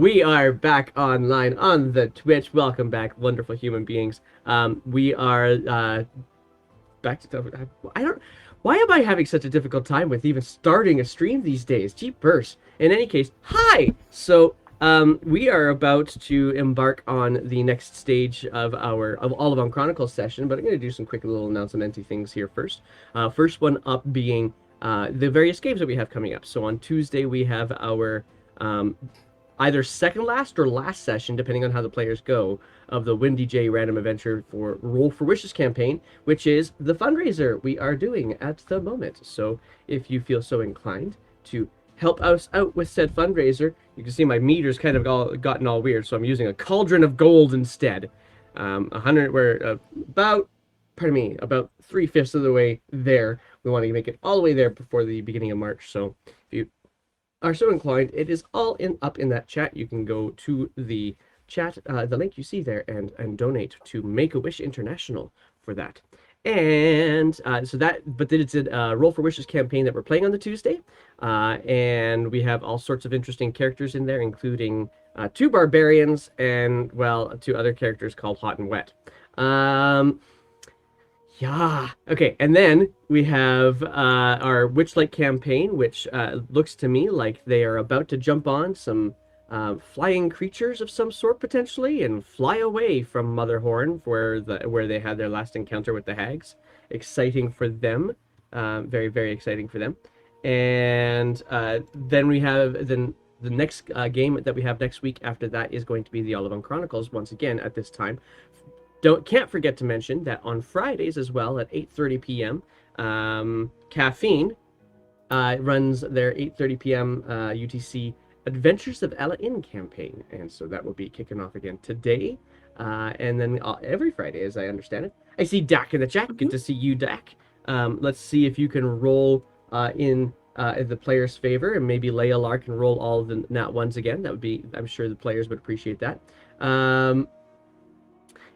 We are back online on the Twitch. Welcome back, wonderful human beings. We are back to. I don't. Why am I having such a difficult time with even starting a stream these days? Jeepers. In any case, hi. We are about to embark on the next stage of our Olivon Chronicles session, but I'm going to do some quick little announcementy things here first. First one up being the various games that we have coming up. So on Tuesday we have our either second last or last session, depending on how the players go, of the Windy J Random Adventure for Roll for Wishes campaign, which is the fundraiser we are doing at the moment. So if you feel so inclined to help us out with said fundraiser, you can see my meter's kind of gotten all weird, so I'm using a cauldron of gold instead. 100, we're about 3/5 of the way there. We want to make it all the way there before the beginning of March. So if you are so inclined, it is all up in that chat. You can go to the chat, the link you see there, and donate to Make a Wish International for that. And but it's a Roll for Wishes campaign that we're playing on the Tuesday, and we have all sorts of interesting characters in there, including two barbarians and, well, two other characters called Hot and Wet. Yeah. Okay. And then we have our Witchlight campaign, which looks to me like they are about to jump on some flying creatures of some sort potentially and fly away from Motherhorn, where they had their last encounter with the hags. Exciting for them. Very, very exciting for them. And then we have the next game that we have next week after that is going to be the Olivon Chronicles once again at this time. Can't forget to mention that on Fridays as well at 8:30 p.m. Caffeine runs their 8:30 p.m. UTC Adventures of Ella Inn campaign, and so that will be kicking off again today, and then every Friday, as I understand it. I see Dak in the chat. Good to see you, Dak. Let's see if you can roll in the players' favor, and maybe Leia Lar can roll all of the nat ones again. That would be, I'm sure the players would appreciate that.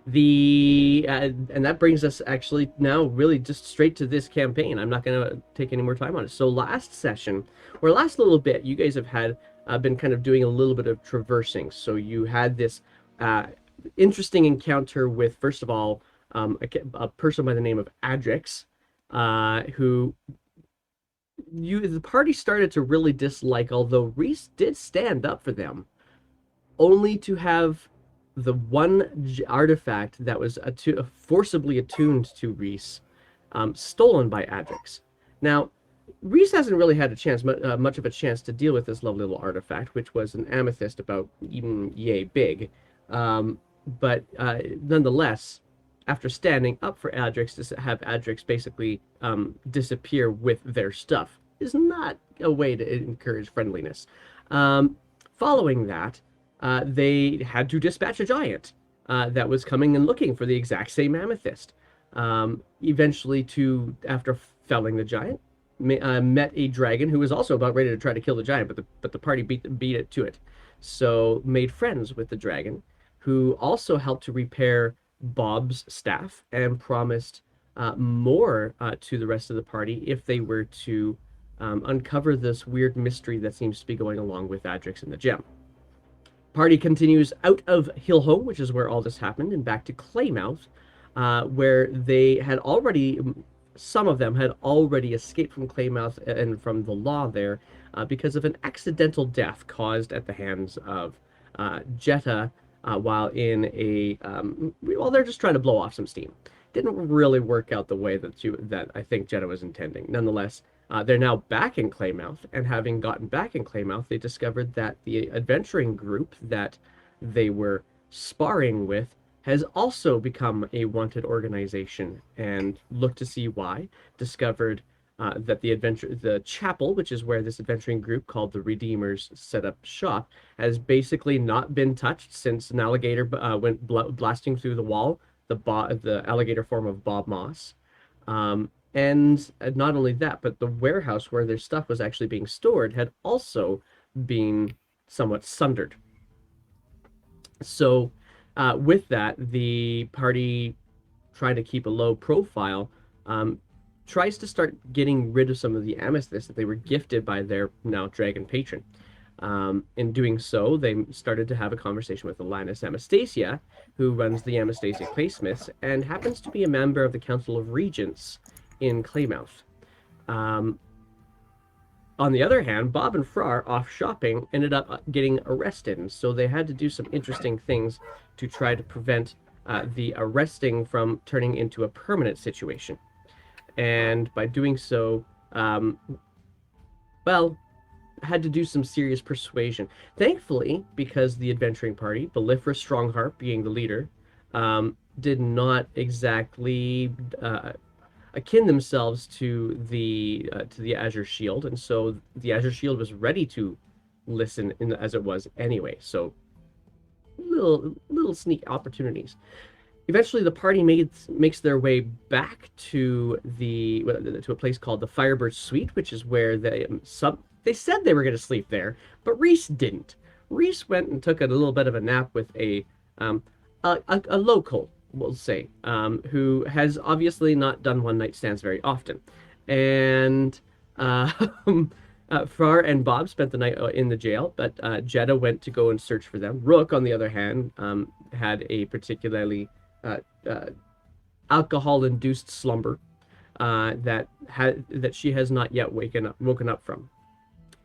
And that brings us actually now really just straight to this campaign. I'm not going to take any more time on it. So last session, or last little bit, you guys have had been kind of doing a little bit of traversing. So you had this interesting encounter with, first of all, a person by the name of Adrix, who the party started to really dislike, although Reese did stand up for them, only to have the one artifact that was forcibly attuned to Reese stolen by Adrix. Now, Reese hasn't really had a chance, much of a chance to deal with this lovely little artifact, which was an amethyst about even yay big. But nonetheless, after standing up for Adrix, to have Adrix basically disappear with their stuff is not a way to encourage friendliness. Following that, they had to dispatch a giant that was coming and looking for the exact same amethyst. Eventually, after felling the giant, met a dragon who was also about ready to try to kill the giant, but the party beat it to it. So made friends with the dragon, who also helped to repair Bob's staff and promised more to the rest of the party if they were to uncover this weird mystery that seems to be going along with Adrix and the gem. Party continues out of Hillhome, which is where all this happened, and back to Claymouth, where some of them had already escaped from Claymouth and from the law there because of an accidental death caused at the hands of Jetta while they're just trying to blow off some steam. Didn't really work out the way that I think Jetta was intending. Nonetheless, they're now back in Claymouth, and having gotten back in Claymouth, they discovered that the adventuring group that they were sparring with has also become a wanted organization, and looked to see why. Discovered that the chapel, which is where this adventuring group called the Redeemers set up shop, has basically not been touched since an alligator went blasting through the wall, the alligator form of Bob Moss. And not only that, but the warehouse where their stuff was actually being stored had also been somewhat sundered. So with that, the party, trying to keep a low profile, tries to start getting rid of some of the amethysts that they were gifted by their now dragon patron. In doing so, they started to have a conversation with Alanis Anastasia, who runs the Anastasia Claysmiths and happens to be a member of the Council of Regents in Claymouth. Um, on the other hand, Bob and Frar, off shopping, ended up getting arrested, and so they had to do some interesting things to try to prevent the arresting from turning into a permanent situation. And by doing so, um, well, had to do some serious persuasion. Thankfully, because the adventuring party, Belifra Strongheart being the leader, did not exactly akin themselves to the Azure Shield, and so the Azure Shield was ready to listen as it was anyway. So little sneak opportunities. Eventually, the party makes their way back to a place called the Firebird Suite, which is where they said they were going to sleep there, but Reese didn't. Reese went and took a little bit of a nap with um, a local, we'll say, who has obviously not done one night stands very often, and uh, Frar and Bob spent the night in the jail, but Jeddah went to go and search for them. Rook, on the other hand, had a particularly uh, uh, alcohol-induced slumber that she has not yet woken up from.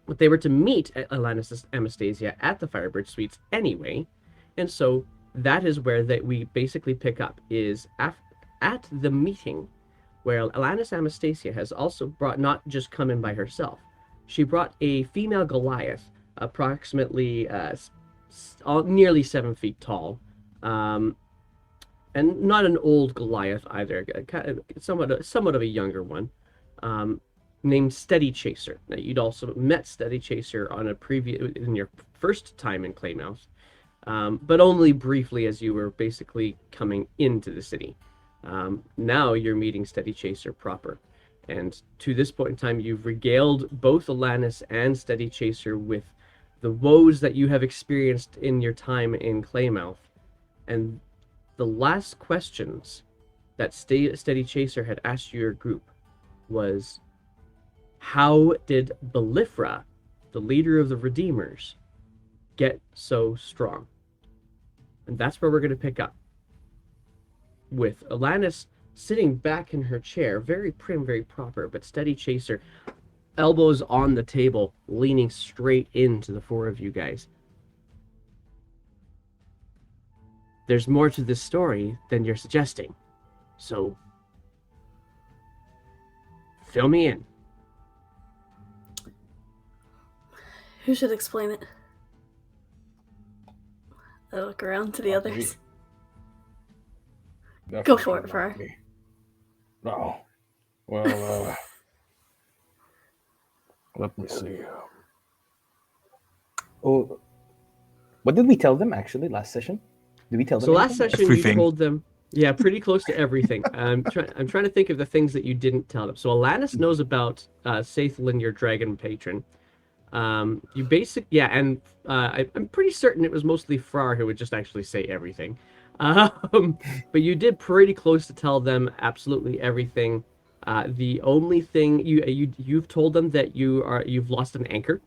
But they were to meet at Alanis Anastasia at the Firebird Suites anyway, and so that is where we basically pick up is at the meeting where Alanis Anastasia has also not just come in by herself. She brought a female Goliath, approximately nearly 7 feet tall, um, and not an old Goliath either, somewhat of a younger one, um, named Steady Chaser. Now, you'd also met Steady Chaser in your first time in Claymouth, but only briefly as you were basically coming into the city. Now you're meeting Steady Chaser proper. And to this point in time, you've regaled both Alanis and Steady Chaser with the woes that you have experienced in your time in Claymouth. And the last questions that Steady Chaser had asked your group was, how did Belifra, the leader of the Redeemers, get so strong? And that's where we're going to pick up, with Alanis sitting back in her chair, very prim, very proper, but Steady Chaser, elbows on the table, leaning straight into the four of you guys. There's more to this story than you're suggesting, so fill me in. Who should explain it? I look around to the others. Go for it, Frar. No. Well, let me see. Oh, what did we tell them actually last session? Did we tell them? So last session everything. You told them, yeah, pretty close to everything. I'm trying to think of the things that you didn't tell them. So Alanis knows about Sathelin, your dragon patron. I'm pretty certain it was mostly Frar who would just actually say everything. But you did pretty close to tell them absolutely everything. The only thing you've told them that you've lost an anchor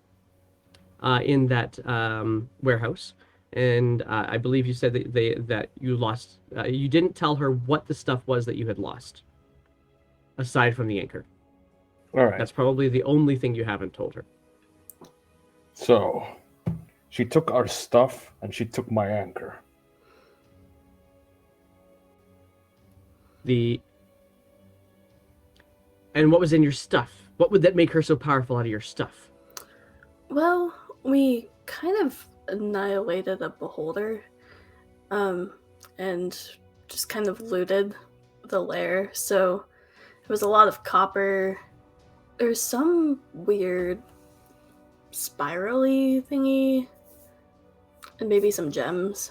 in that warehouse, and I believe you said that you lost. You didn't tell her what the stuff was that you had lost, aside from the anchor. All right. That's probably the only thing you haven't told her. So, she took our stuff and she took my anchor. And what was in your stuff? What would that make her so powerful out of your stuff? Well, we kind of annihilated a beholder, and just kind of looted the lair. So it was a lot of copper. There's some weird spirally thingy, and maybe some gems.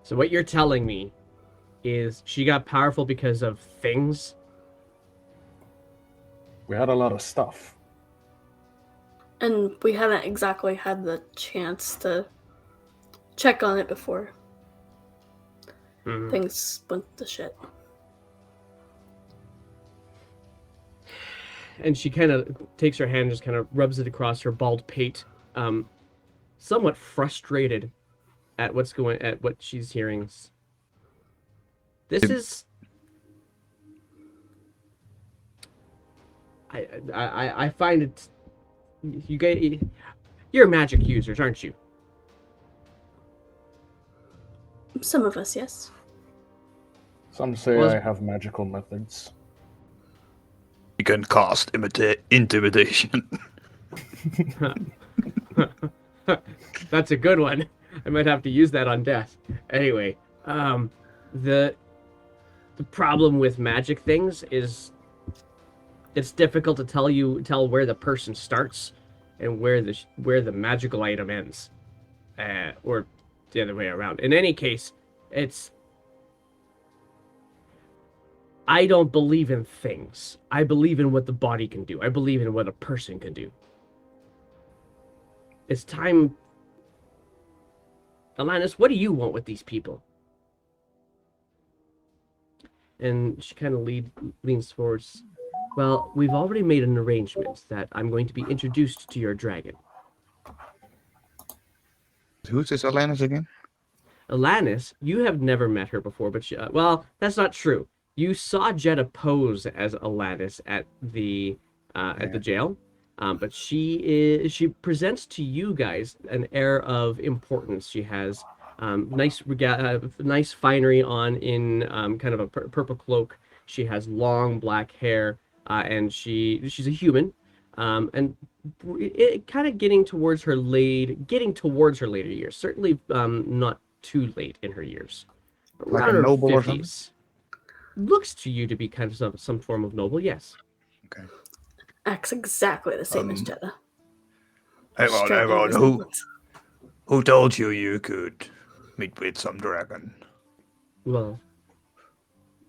So what you're telling me is she got powerful because of things? We had a lot of stuff. And we hadn't exactly had the chance to check on it before things went to shit. and she kind of takes her hand and just kind of rubs it across her bald pate, somewhat frustrated at what she's hearing. This is I find it. You guys, you're magic users, aren't you? Some of us, yes. Some say Well, I have magical methods. You can cast intimidation. That's a good one. I might have to use that on death. Anyway, the problem with magic things is it's difficult to tell where the person starts and where the magical item ends, or the other way around. In any case, I don't believe in things. I believe in what the body can do. I believe in what a person can do. It's time. Alanis, what do you want with these people? And she kind of leans forwards. Well, we've already made an arrangement that I'm going to be introduced to your dragon. Who's this Alanis again? Alanis, you have never met her before, but well, that's not true. You saw Jetta pose as Alanis at the jail, but she presents to you guys an air of importance. She has nice finery on in kind of a purple cloak. She has long black hair, and she's a human, and kind of getting towards her later years. Certainly not too late in her years. Like Around a her noble or something? 50s. Looks to you to be kind of some form of noble, yes. Okay. Acts exactly the same as Jetta. Hang on. Striking Who resemblance. who told you you could meet with some dragon? Well,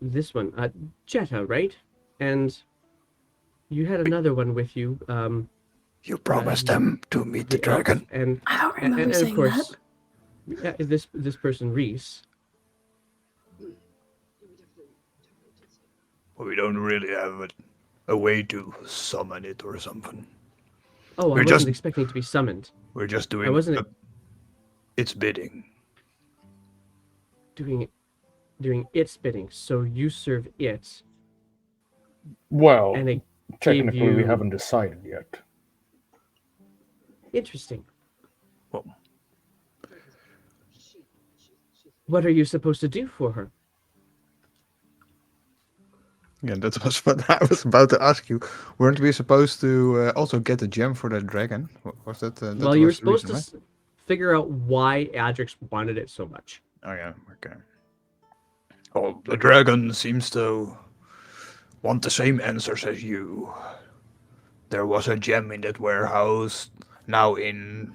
this one, Jetta, right? And you had another one with you, You promised them to meet the dragon. and I don't remember and of saying course, that. this person, Reese. We don't really have a way to summon it or something. Oh, I We're wasn't just- expecting to be summoned. We're just doing I wasn't its bidding. doing its bidding. So you serve it, Well, and it gave technically we you- haven't decided yet. Interesting. Well, What are you supposed to do for her? yeah, that was what I was about to ask you. Weren't we supposed to also get a gem for that dragon? Was that? That Well, you were was the supposed reason, to figure out why Adrix wanted it so much. right? Oh yeah, okay. Well, the dragon seems to want the same answers as you. There was a gem in that warehouse, now in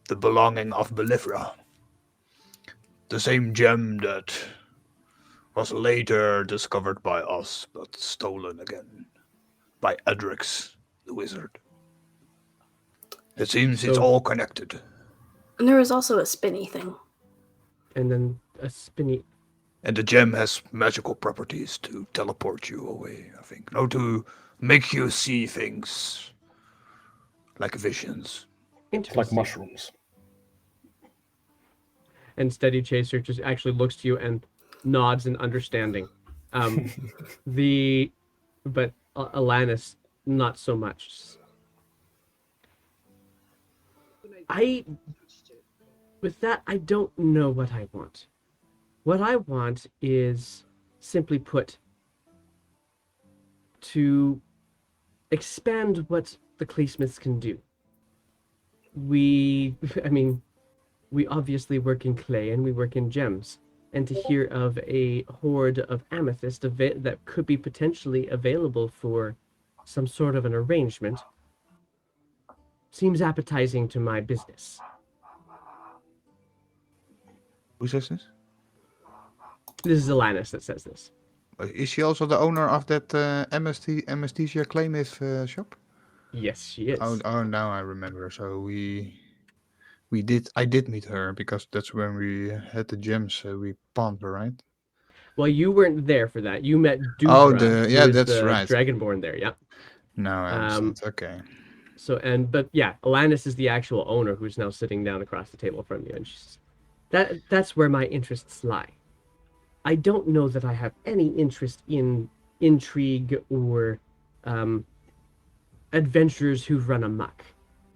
the belonging of Belifra. The same gem that was later discovered by us, but stolen again by Adrix, the wizard. It seems it's So- all connected. And there was also a spinny thing. And then a spinny. And the gem has magical properties to teleport you away, I think. No, to make you see things like visions. It's like Interesting. mushrooms. And Steady Chaser just actually looks to you and nods in understanding. But Alanis, not so much. With that, I don't know what I want. What I want is, simply put, to expand what the Claysmiths can do. We obviously work in clay and we work in gems. And to hear of a hoard of amethyst that could be potentially available for some sort of an arrangement seems appetizing to my business. Who says this? This is Alanis that says this. Is she also the owner of that Anesthesia Claymith shop? Yes, she is. Oh, now I remember. So I did meet her because that's when we had the gems we pawned her, right? Well, you weren't there for that. You met Oh, Dudra, yeah, who is that's the right. Dragonborn there. Yeah. Now I understand. Okay. But yeah, Alanis is the actual owner who's now sitting down across the table from you, and that's where my interests lie. I don't know that I have any interest in intrigue or um, adventurers who run amok.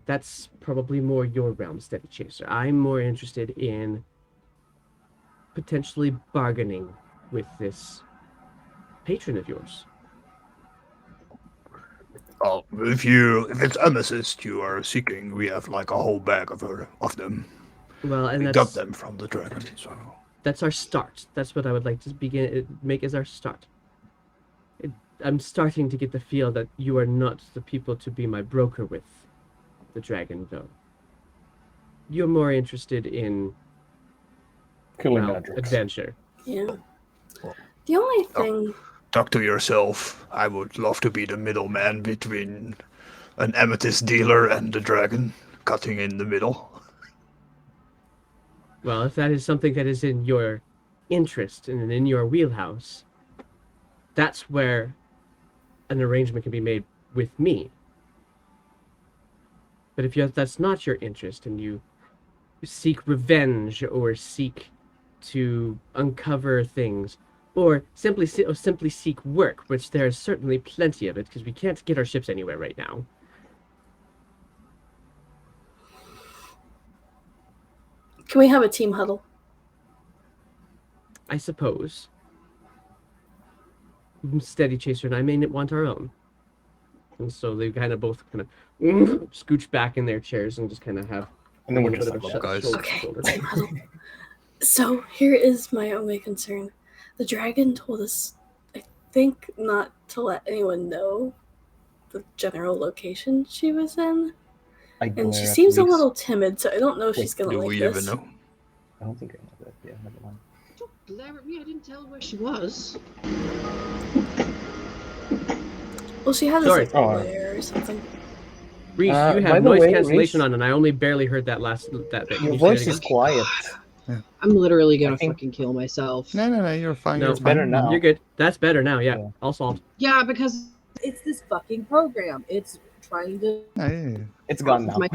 That's probably more your realm, Steady Chaser. I'm more interested in potentially bargaining with this patron of yours. Oh, if it's amethyst you are seeking, we have like a whole bag of them. Well, and We got them from the dragon. So that's our start. That's what I would like to make as our start. I'm starting to get the feel that you are not the people to be my broker with the dragon, though. You're more interested in Killing Adrix. adventure. Yeah. Well, The only thing. talk to yourself. I would love to be the middleman between an amethyst dealer and the dragon, cutting in the middle. Well, if that is something that is in your interest and in your wheelhouse, that's where an arrangement can be made with me. But if that's not your interest and you seek revenge or seek to uncover things or simply seek work, which there is certainly plenty of it because we can't get our ships anywhere right now. Can we have a team huddle? I suppose. Steady Chaser and I may want our own. And so they kind of both kind of scooch back in their chairs and just kind of have And then we're a just bit of like, a guys. shoulder to Okay, shoulder. team huddle. So here is my only concern. The dragon told us, I think, not to let anyone know the general location she was in. I And she glare at seems a Reese. little timid, so I don't know if she's gonna Do like we this. even know? I don't think I know that. Yeah, never mind. Don't glare at me. I didn't tell her where she was. Well, she had Sorry. this like lair or something. Reese, you by have the noise way, cancellation Reese, on, and I only barely heard that last that bit. Can Your you say voice that is again? quiet. I'm literally gonna I think- fucking kill myself. No, you're fine. No, You're it's fine. better now. You're good. That's better now. Yeah, Yeah. all solved. Yeah, because it's this fucking program. It's trying to Yeah. It's gone now. my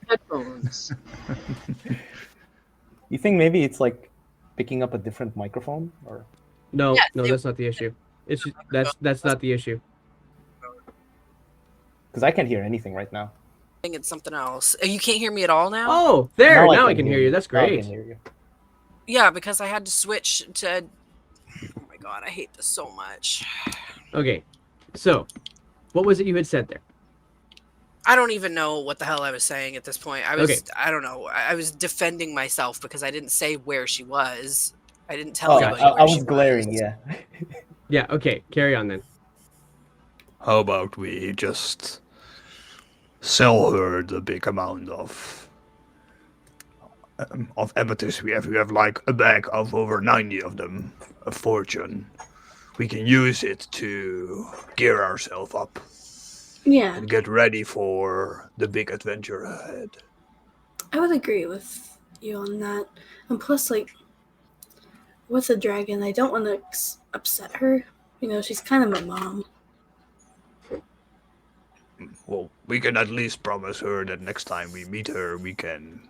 headphones. You think maybe it's like picking up a different microphone, or No, Yes, no, that's not the issue. It's just, that's not the issue. because I can't hear anything right now. think it's something else. You can't hear me at all now? Oh, there! Now I can can hear you. That's Now I great. can hear you. Yeah, because I had to switch to. Oh my god, I hate this so much. Okay, so what was it you had said there? I don't even know what the hell I was saying at this point. I was, Okay. I don't know. I was defending myself because I didn't say where she was. I didn't tell Oh, anybody I where was she glaring. was. Yeah. Yeah. Okay, carry on then. How about we just sell her the big amount of amethyst we have? We have like a bag of over 90 of them, a fortune. We can use it to gear ourselves up Yeah, and get ready for the big adventure ahead. I would agree with you on that. And plus, like, with a dragon, I don't want to upset her. You know, she's kind of my mom. Well, we can at least promise her that next time we meet her, we can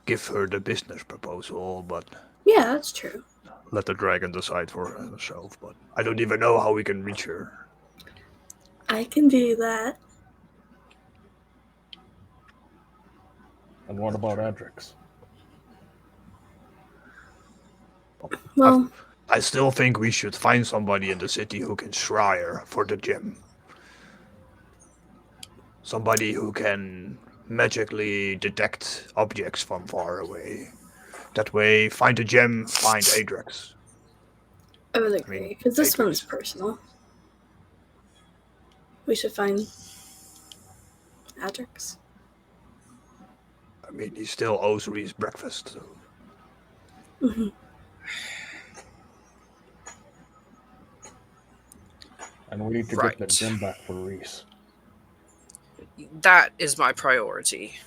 give her the business proposal, but Yeah, that's true. let the dragon decide for herself. But I don't even know how we can reach her. I can do that. And what about Adrix? Well, I still think we should find somebody in the city who can scry her for the gem. Somebody who can magically detect objects from far away. That way, find the gem, find Adrix. I would agree, because this Adrix. one's personal. We should find Adrix. I mean, he still owes Reese breakfast. So. Mhm. And we need to Right. get the gem back for Reese. That is my priority.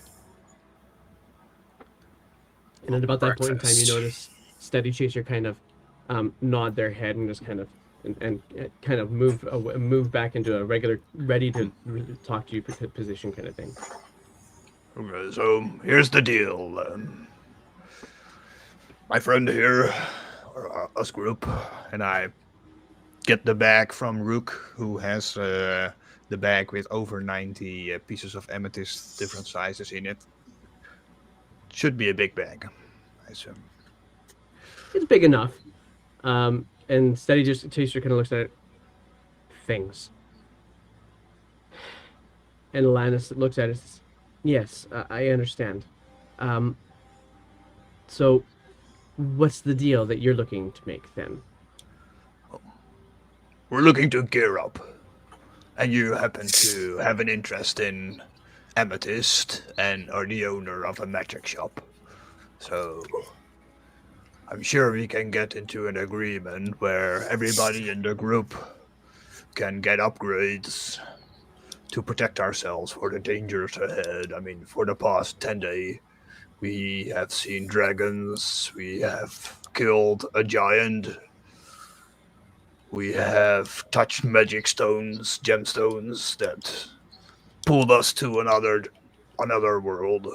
And at about that point in time, you Breakfast. notice Steady Chaser kind of nod their head and just kind of and kind of move back into a regular, ready to talk to you position kind of thing. Okay, so here's the deal. My friend here, or us group, and I get the bag from Rook, who has the bag with over 90 pieces of amethyst, different sizes in it. Should be a big bag, I assume. It's big enough. And Steady just Taster kind of looks at it. Things. And Alanis looks at it. Says, yes, I understand. So, what's the deal that you're looking to make then? We're looking to gear up, and you happen to have an interest in amethyst and are the owner of a magic shop. So I'm sure we can get into an agreement where everybody in the group can get upgrades to protect ourselves for the dangers ahead. I mean, for the past 10 days, we have seen dragons, we have killed a giant, we have touched magic stones, gemstones that pulled us to another world.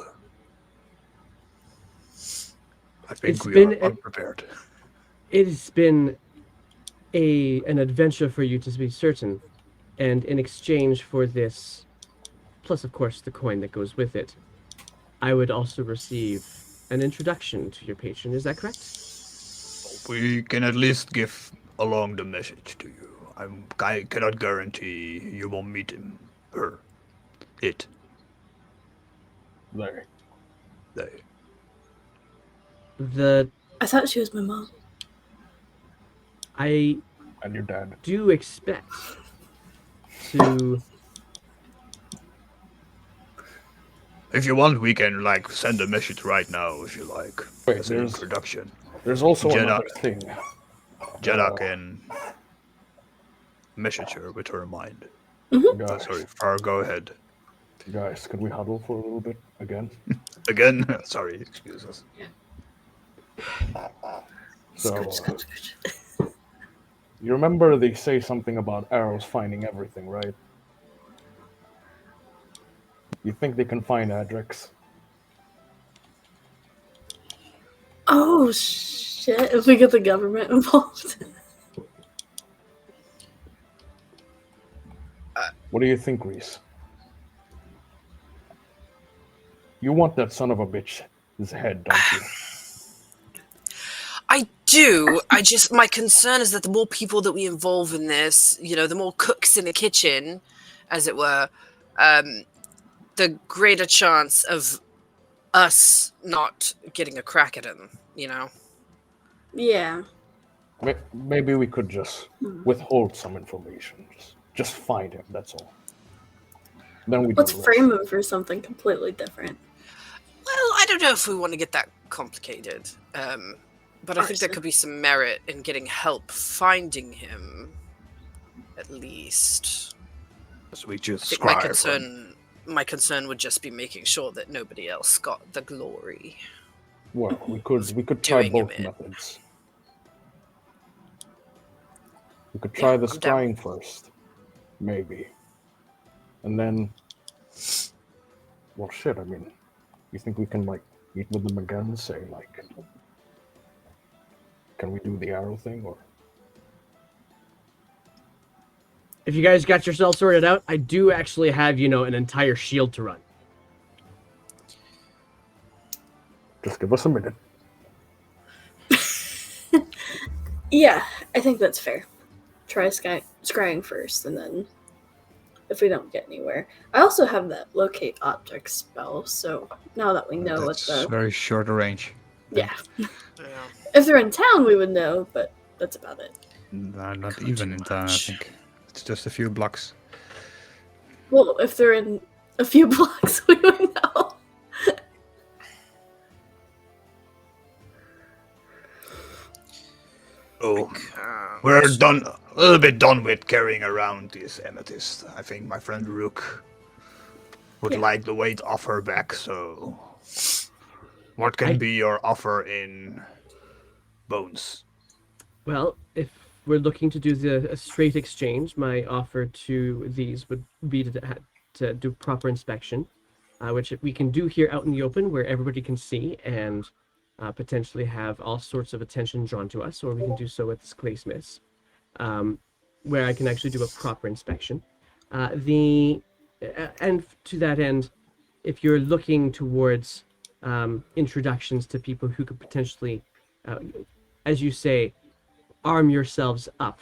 I think we are unprepared. It's been an adventure for you, to be certain, and in exchange for this, plus of course the coin that goes with it, I would also receive an introduction to your patron. Is that correct? We can at least give along the message to you. I cannot guarantee you will meet him, her, it. They. I thought she was my mom. I And your dad. do expect to. If you want, we can send a message right now. If you like, Wait, as an introduction. There's also Jeddah. another thing. Jeddah can message her with her mind. Guys, Sorry, Far, go ahead. Guys, could we huddle for a little bit again? Again? Sorry, excuse us. So, you remember they say something about arrows finding everything, right? You think they can find Adrix? Oh shit! If we get the government involved. What do you think, Reese? You want that son of a bitch's head, don't you? I do. My concern is that the more people that we involve in this, the more cooks in the kitchen, as it were, the greater chance of us not getting a crack at him, Yeah. Maybe we could just withhold some information. Just find him, that's all. Then we Let's do the frame rest. him for something completely different. Well, I don't know if we want to get that complicated. But I think there could be some merit in getting help finding him, at least. So we just I think my concern would just be making sure that nobody else got the glory. Well, we could try Doing him both in. methods. We could try the I'm down. scrying first, maybe, and then. Well, shit. I mean, you think we can meet with them again and say can we do the arrow thing or? If you guys got yourself sorted out, I do actually have, an entire shield to run. Just give us a minute. Yeah, I think that's fair. Try scrying first, and then if we don't get anywhere. I also have that locate object spell, so now that we know what That's very short range. Yeah. Yeah. If they're in town, we would know, but that's about it. Not even in town, I think. It's just a few blocks. Well, if they're in a few blocks, we would know. Oh, we're a little bit done with carrying around this amethyst. I think my friend Rook would like the weight off her back, so what can be your offer in bones? Well, if we're looking to do a straight exchange, my offer to these would be to do proper inspection, which we can do here out in the open where everybody can see and potentially have all sorts of attention drawn to us, or we can do so at this Claysmiths, where I can actually do a proper inspection. And to that end, if you're looking towards introductions to people who could potentially, as you say, arm yourselves up,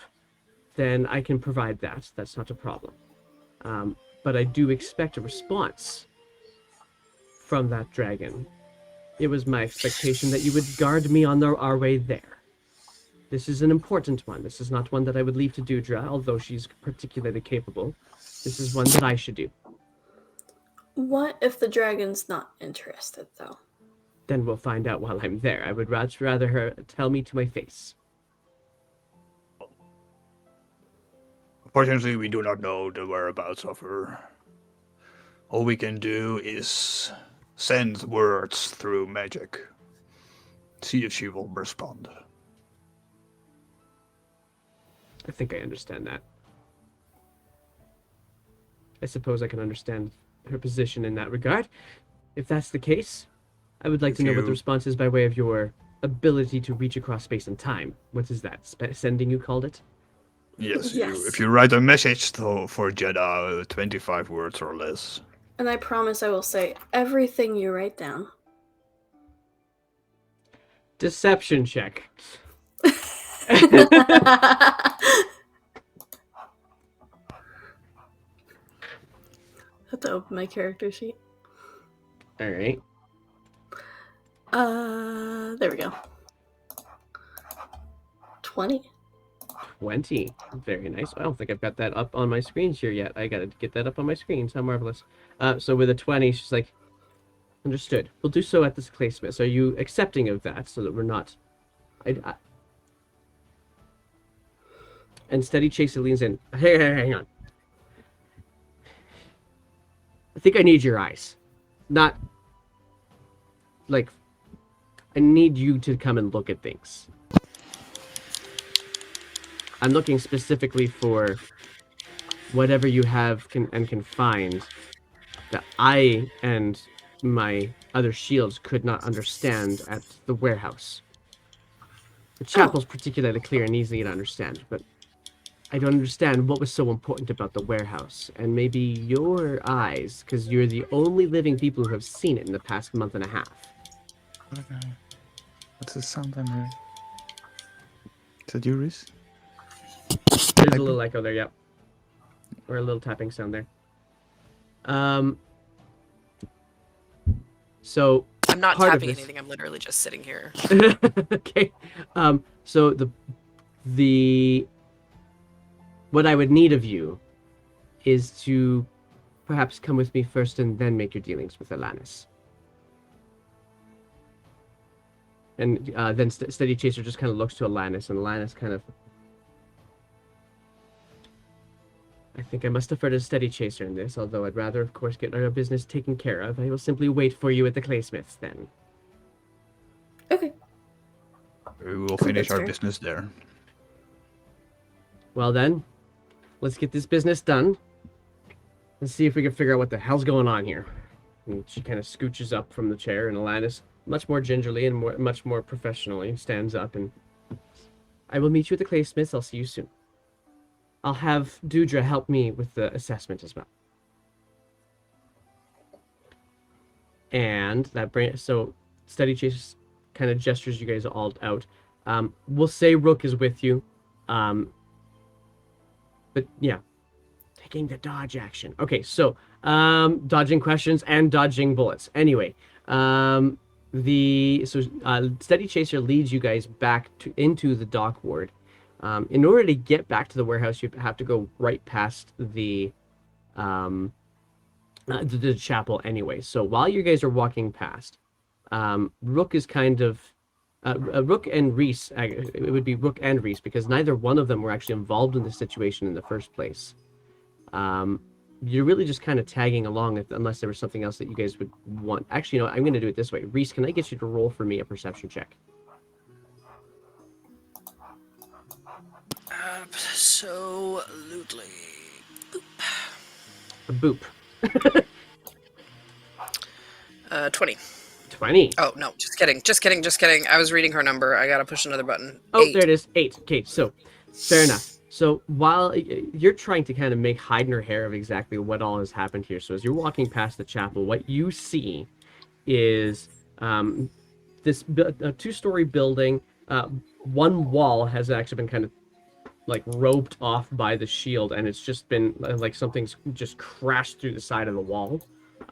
then I can provide that. That's not a problem. But I do expect a response from that dragon. It was my expectation that you would guard me on our way there. This is an important one. This is not one that I would leave to Dudra, although she's particularly capable. This is one that I should do. What if the dragon's not interested, though? Then we'll find out while I'm there. I would rather her tell me to my face. Unfortunately, we do not know the whereabouts of her. All we can do is send words through magic. See if she will respond. I think I understand that. I suppose I can understand her position in that regard. If that's the case, I would like If to know what the you- response is by way of your ability to reach across space and time. What is that? Sending, you called it? Yes, Yes. if you write a message for Jeddah, 25 words or less. And I promise I will say everything you write down. Deception check. Have to open my character sheet. All right. There we go. 20. 20. Very nice. I don't think I've got that up on my screens here yet. I gotta get that up on my screens. How marvelous. So with a 20, she's like, understood. We'll do so at this Claysmith. Are you accepting of that so that we're not... And Steady Chaser leans in. Hey, hang on. I think I need your eyes. Not... Like... I need you to come and look at things. I'm looking specifically for whatever you have can find that I and my other shields could not understand at the warehouse. The chapel's particularly clear and easy to understand, but I don't understand what was so important about the warehouse. And maybe your eyes, because you're the only living people who have seen it in the past month and a half. What's the sound I'm hearing? Is that you, Reese? There's a little echo there, yep. Or a little tapping sound there. So I'm not part of tapping this- anything. I'm literally just sitting here. Okay. So the what I would need of you is to perhaps come with me first and then make your dealings with Alanis. And then Steady Chaser just kind of looks to Alanis, and Alanis kind of... I think I must defer to Steady Chaser in this, although I'd rather, of course, get our business taken care of. I will simply wait for you at the Claysmiths, then. Okay. We will finish That's our fair. business there. Well then, let's get this business done. And see if we can figure out what the hell's going on here. And she kind of scooches up from the chair, and Alanis, much more gingerly and much more professionally, stands up and... I will meet you at the Claysmiths. I'll see you soon. I'll have Dudra help me with the assessment as well. And that brings... So, Steady Chase kind of gestures you guys all out. We'll say Rook is with you. But yeah, taking the dodge action. Okay, so dodging questions and dodging bullets. Anyway, Steady Chaser leads you guys back into the dock ward. In order to get back to the warehouse, you have to go right past the chapel anyway. So while you guys are walking past, Rook is kind of Rook and Reese. It would be Rook and Reese because neither one of them were actually involved in the situation in the first place. You're really just kind of tagging along unless there was something else that you guys would want. Actually, I'm going to do it this way. Reese, can I get you to roll for me a perception check? Absolutely. Boop. 20. 20. Oh, no, just kidding. Just kidding. Just kidding. I was reading her number. I gotta push another button. Oh, 8. there it is. 8. Okay, so fair enough. So while you're trying to kind of make hide in her hair of exactly what all has happened here, so as you're walking past the chapel, what you see is this two-story building. One wall has actually been kind of like roped off by the shield, and it's just been like something's just crashed through the side of the wall.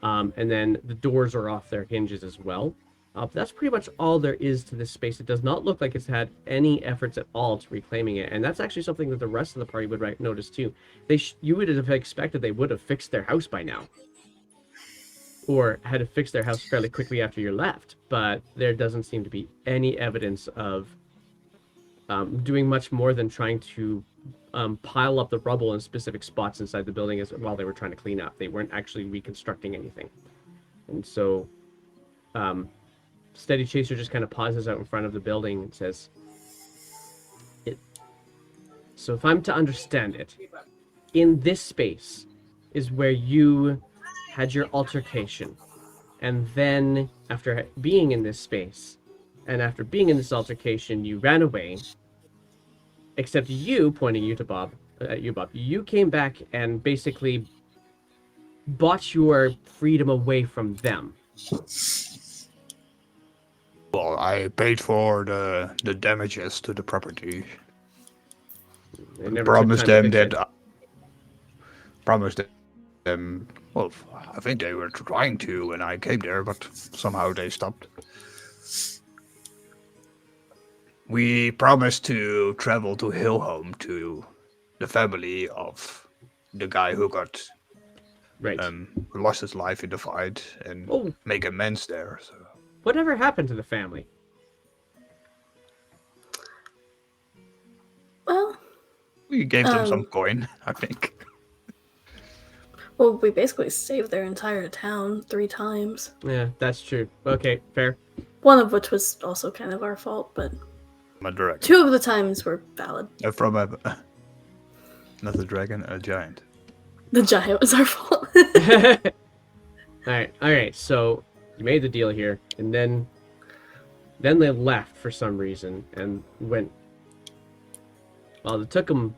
And then the doors are off their hinges as well. But that's pretty much all there is to this space. It does not look like it's had any efforts at all to reclaiming it, and that's actually something that the rest of the party would notice too. You would have expected they would have fixed their house by now, or had to fix their house fairly quickly after you left. But there doesn't seem to be any evidence of doing much more than trying to pile up the rubble in specific spots inside the building while they were trying to clean up. They weren't actually reconstructing anything. And so Steady Chaser just kind of pauses out in front of the building and says, so if I'm to understand it, in this space is where you had your altercation. And then after being in this space, and after being in this altercation, you ran away. Except you, pointing you to Bob, you came back and basically bought your freedom away from them. Well, I paid for the damages to the property. They never Promised took time to them fix that. Promised them. Well, I think they were trying to when I came there, but somehow they stopped. We promised to travel to Hillhome to the family of the guy who got Right. who lost his life in the fight and Oh, make amends there. So whatever happened to the family? Well, we gave them some coin, I think. well, we basically saved their entire town 3 times. Yeah, that's true. Okay, fair. One of which was also kind of our fault, but I'm a dragon. 2 of the times were valid. From a not a dragon, a giant. The giant was our fault. all right. So you made the deal here, and then they left for some reason and went. Well, it took them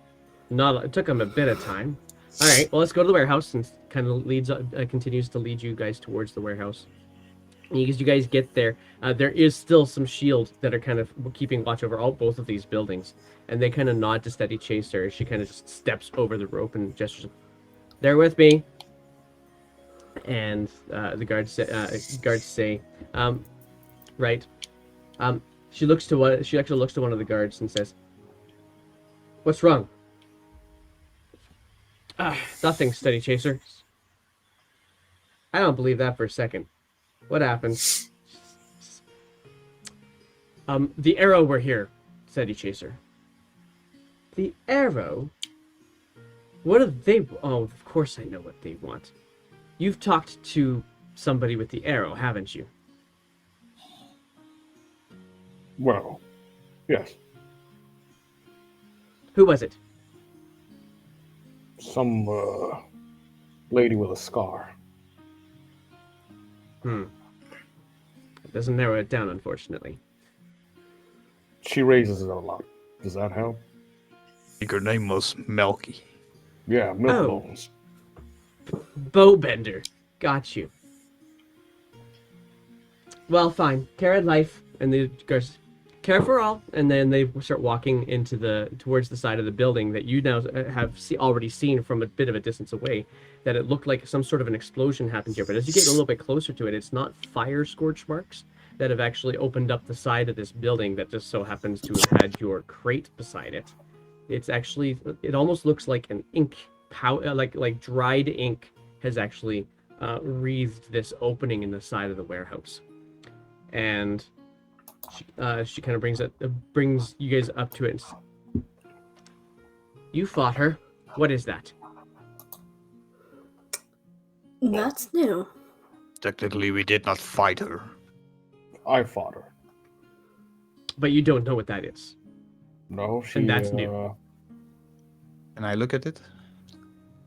a bit of time. All right. Well, let's go to the warehouse and kind of continues to lead you guys towards the warehouse. And as you guys get there, there is still some shields that are kind of keeping watch over both of these buildings, and they kind of nod to Steady Chaser as she kind of just steps over the rope and gestures, "They're with me." And the guards say, "Right." She actually looks to one of the guards and says, "What's wrong?" Nothing, Steady Chaser." "I don't believe that for a second. What happened?" The arrow were here, Steady Chaser." "The arrow? What do they... Oh, of course I know what they want. You've talked to somebody with the arrow, haven't you?" Well, yes. "Who was it?" Some lady with a scar. It doesn't narrow it down, unfortunately. She raises it a lot. Does that help? I think her name was Melky. Yeah, milk Oh. bones. Bowbender. Got you. "Well, fine. Care and life." And the guards, "Care for all." And then they start walking towards the side of the building that you now have already seen from a bit of a distance away, that it looked like some sort of an explosion happened here. But as you get a little bit closer to it, it's not fire scorch marks that have actually opened up the side of this building that just so happens to have had your crate beside it. It's actually, it almost looks like an ink, like dried ink has actually wreathed this opening in the side of the warehouse. And she kind of brings you guys up to it. "You fought her. What is that?" That's new. Technically, we did not fight her. I fought her. But you don't know what that is. No, she. And that's new. Can I look at it?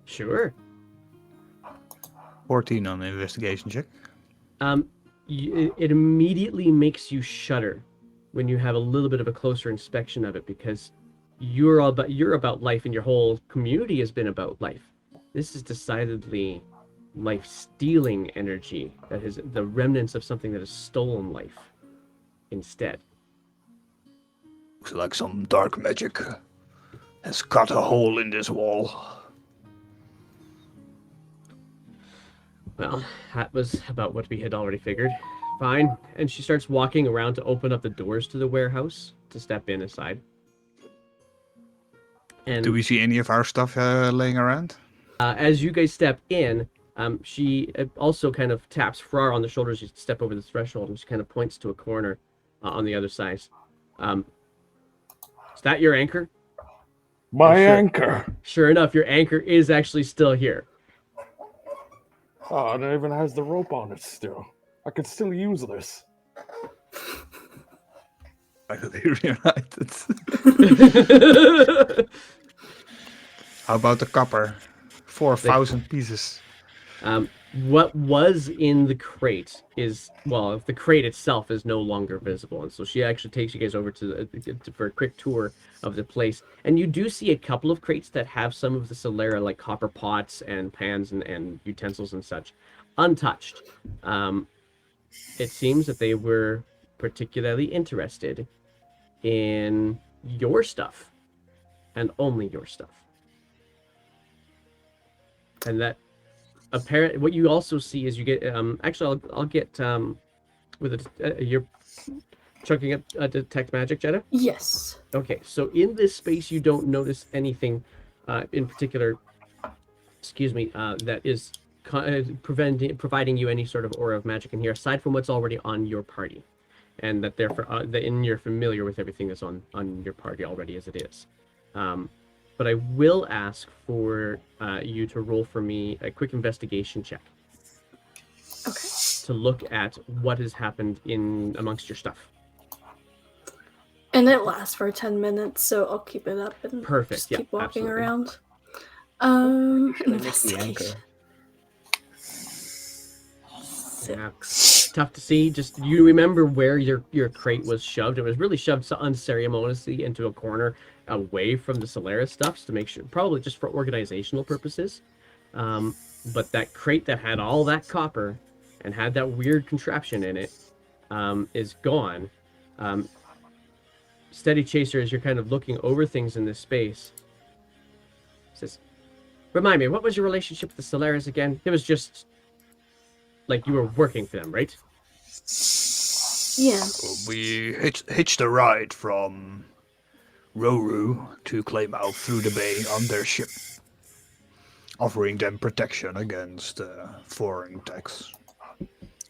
Sure. 14 on the investigation check. It immediately makes you shudder when you have a little bit of a closer inspection of it, because you're about life, and your whole community has been about life. This is decidedly life-stealing energy that is the remnants of something that has stolen life instead. Looks like some dark magic has cut a hole in this wall. Well, that was about what we had already figured. Fine. And she starts walking around to open up the doors to the warehouse to step in aside. And Do we see any of our stuff laying around? as you guys step in, she also kind of taps Farrar on the shoulders. You step over the threshold, and she kind of points to a corner on the other side. Is that your anchor? My sure. anchor. Sure enough, your anchor is actually still here. Oh, it even has the rope on it still. I could still use this. Finally reunited. How about the copper? 4,000 pieces. What was in the crate is, well, the crate itself is no longer visible, and so she actually takes you guys over for a quick tour of the place. And you do see a couple of crates that have some of the Solera, like copper pots and pans and utensils and such, untouched. It seems that they were particularly interested in your stuff, and only your stuff. And that apparent. What you also see is you get. Actually, I'll get with you're chucking up detect magic, Jetta. Yes. Okay, so in this space, you don't notice anything in particular. Excuse me. That is providing you any sort of aura of magic in here, aside from what's already on your party, and that therefore you're familiar with everything that's on your party already as it is. But I will ask for you to roll for me a quick investigation check. Okay. To look at what has happened in amongst your stuff. And it lasts for 10 minutes, so I'll keep it up and Perfect, just yeah, keep walking absolutely. around. Should I miss the anchor? Investigation. Yeah. Tough to see. Just you remember where your crate was shoved. It was really shoved unceremoniously into a corner away from the Solaris stuffs to make sure, probably just for organizational purposes. But that crate that had all that copper and had that weird contraption in it is gone. Steady Chaser, as you're kind of looking over things in this space, says, "Remind me, what was your relationship with the Solaris again? It was just like you were working for them, right?" Yeah. We hitched a ride from Roru to Claymouth through the bay on their ship, offering them protection against foreign attacks.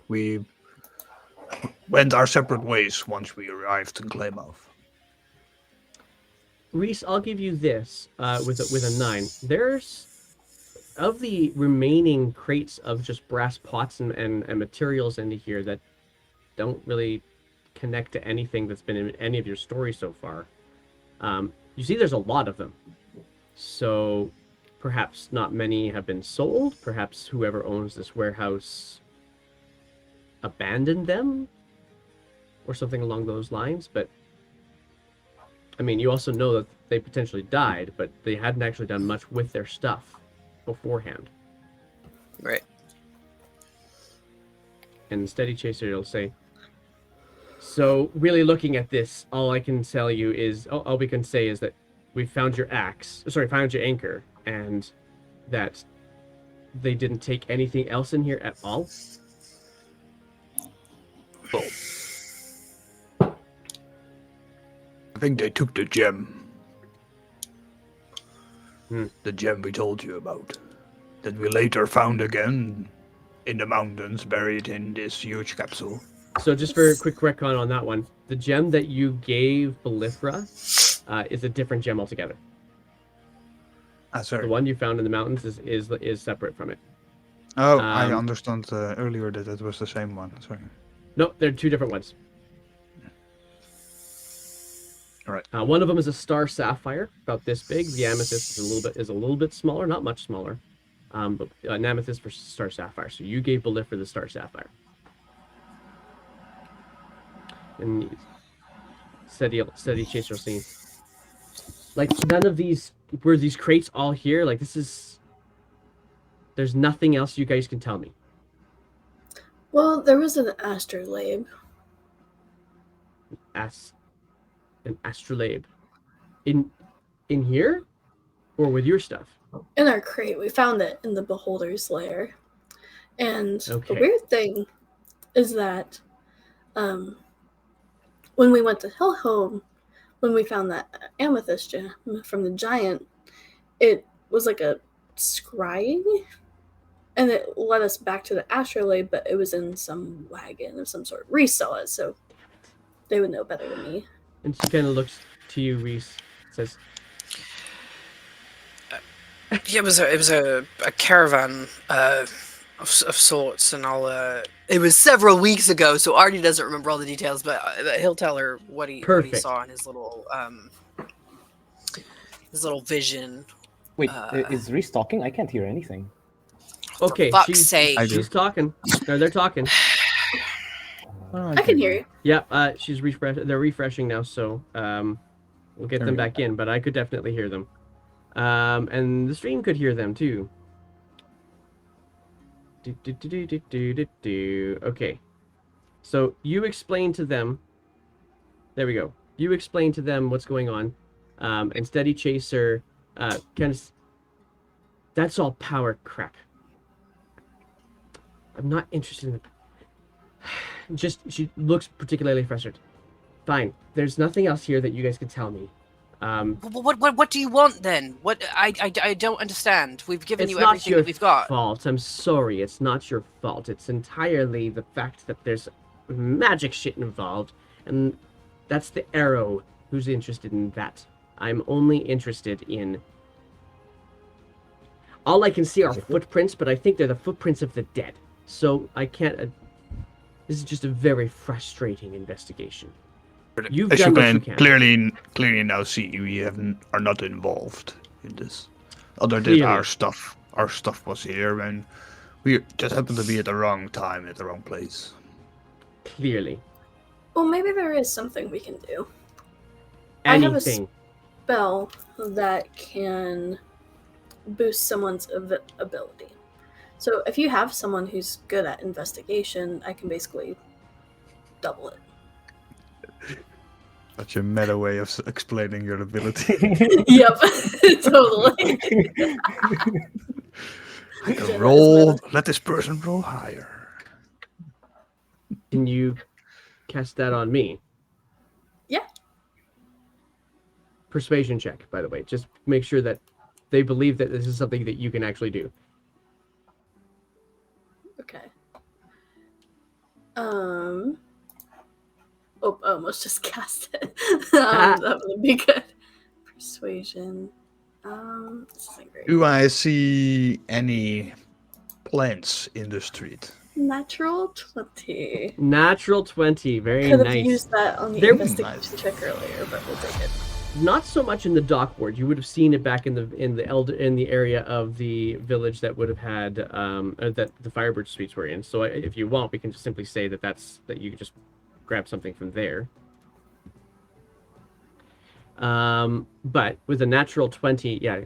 We went our separate ways once we arrived in Claymouth. Reese, I'll give you this with a 9. There's, of the remaining crates of just brass pots and materials into here that don't really connect to anything that's been in any of your stories so far. You see there's a lot of them. So perhaps not many have been sold. Perhaps whoever owns this warehouse abandoned them or something along those lines. But I mean, you also know that they potentially died, but they hadn't actually done much with their stuff beforehand. Right. And Steady Chaser will say, "So really looking at this, all I can tell you is, all we can say is that we found your found your anchor, and that they didn't take anything else in here at all." Well, I think they took the gem. The gem we told you about. That we later found again in the mountains, buried in this huge capsule. So just for a quick retcon on that one, the gem that you gave Belithra is a different gem altogether. Sorry. The one you found in the mountains is separate from it. Oh, I understand earlier that it was the same one. Sorry. No, they're two different ones. All right. One of them is a star sapphire, about this big. The amethyst is a little bit smaller, not much smaller. But an amethyst versus star sapphire. So you gave Belif for the star sapphire. And steady chaser scene. Like, none of these, were these crates all here? Like, this is, there's nothing else you guys can tell me. Well, there was an astrolabe. An astrolabe. In here? Or with your stuff? In our crate, we found it in the beholder's lair. And Okay. the weird thing is that when we went to Hillhome, when we found that amethyst gem from the giant, it was like a scrying, and it led us back to the astrolabe, but it was in some wagon of some sort. Reese saw it, so they would know better than me. And she kind of looks to you, Reese, says, Yeah, it was a caravan of sorts, and it was several weeks ago, so Artie doesn't remember all the details, but he'll tell her what he saw in his little vision. Wait, is Reese talking? I can't hear anything. okay, fuck's she's sake. she's talking. No, they're talking. Oh, I can hear you. Yep, they're refreshing now, so we'll get them back in, but I could definitely hear them. And the stream could hear them too. Okay. So you explain to them. There we go. You explain to them what's going on. And Steady Chaser kind of. That's all power crap. I'm not interested in it. She looks particularly frustrated. Fine. There's nothing else here that you guys can tell me. What do you want then? What I don't understand. We've given you everything that we've got. It's not your fault. I'm sorry. It's not your fault. It's entirely the fact that there's magic shit involved, and that's the arrow. Who's interested in that? I'm only interested in. All I can see are footprints, but I think they're the footprints of the dead. So I can't. This is just a very frustrating investigation. You've As done you what can you can. clearly now see, we are not involved in this. Other than Clearly. our stuff was here, and we just happened to be at the wrong time at the wrong place. Clearly. Well, maybe there is something we can do. I have a Anything. spell that can boost someone's ability. So if you have someone who's good at investigation, I can basically double it. That's your meta way of explaining your ability. Yep, totally. Let this person roll higher. Can you cast that on me? Yeah. Persuasion check, by the way. Just make sure that they believe that this is something that you can actually do. Okay. Oh, I almost just cast it. That would be good. Persuasion. This isn't great. Do I see any plants in the street? Natural 20. Natural 20. Very Could have nice. used that on the There- investigation check earlier, but we'll take it. Not so much in the dock ward. You would have seen it back in the area of the village that would have had that the Firebird suites were in. So if you want, we can just simply say that you could just grab something from there. But with a natural 20, yeah,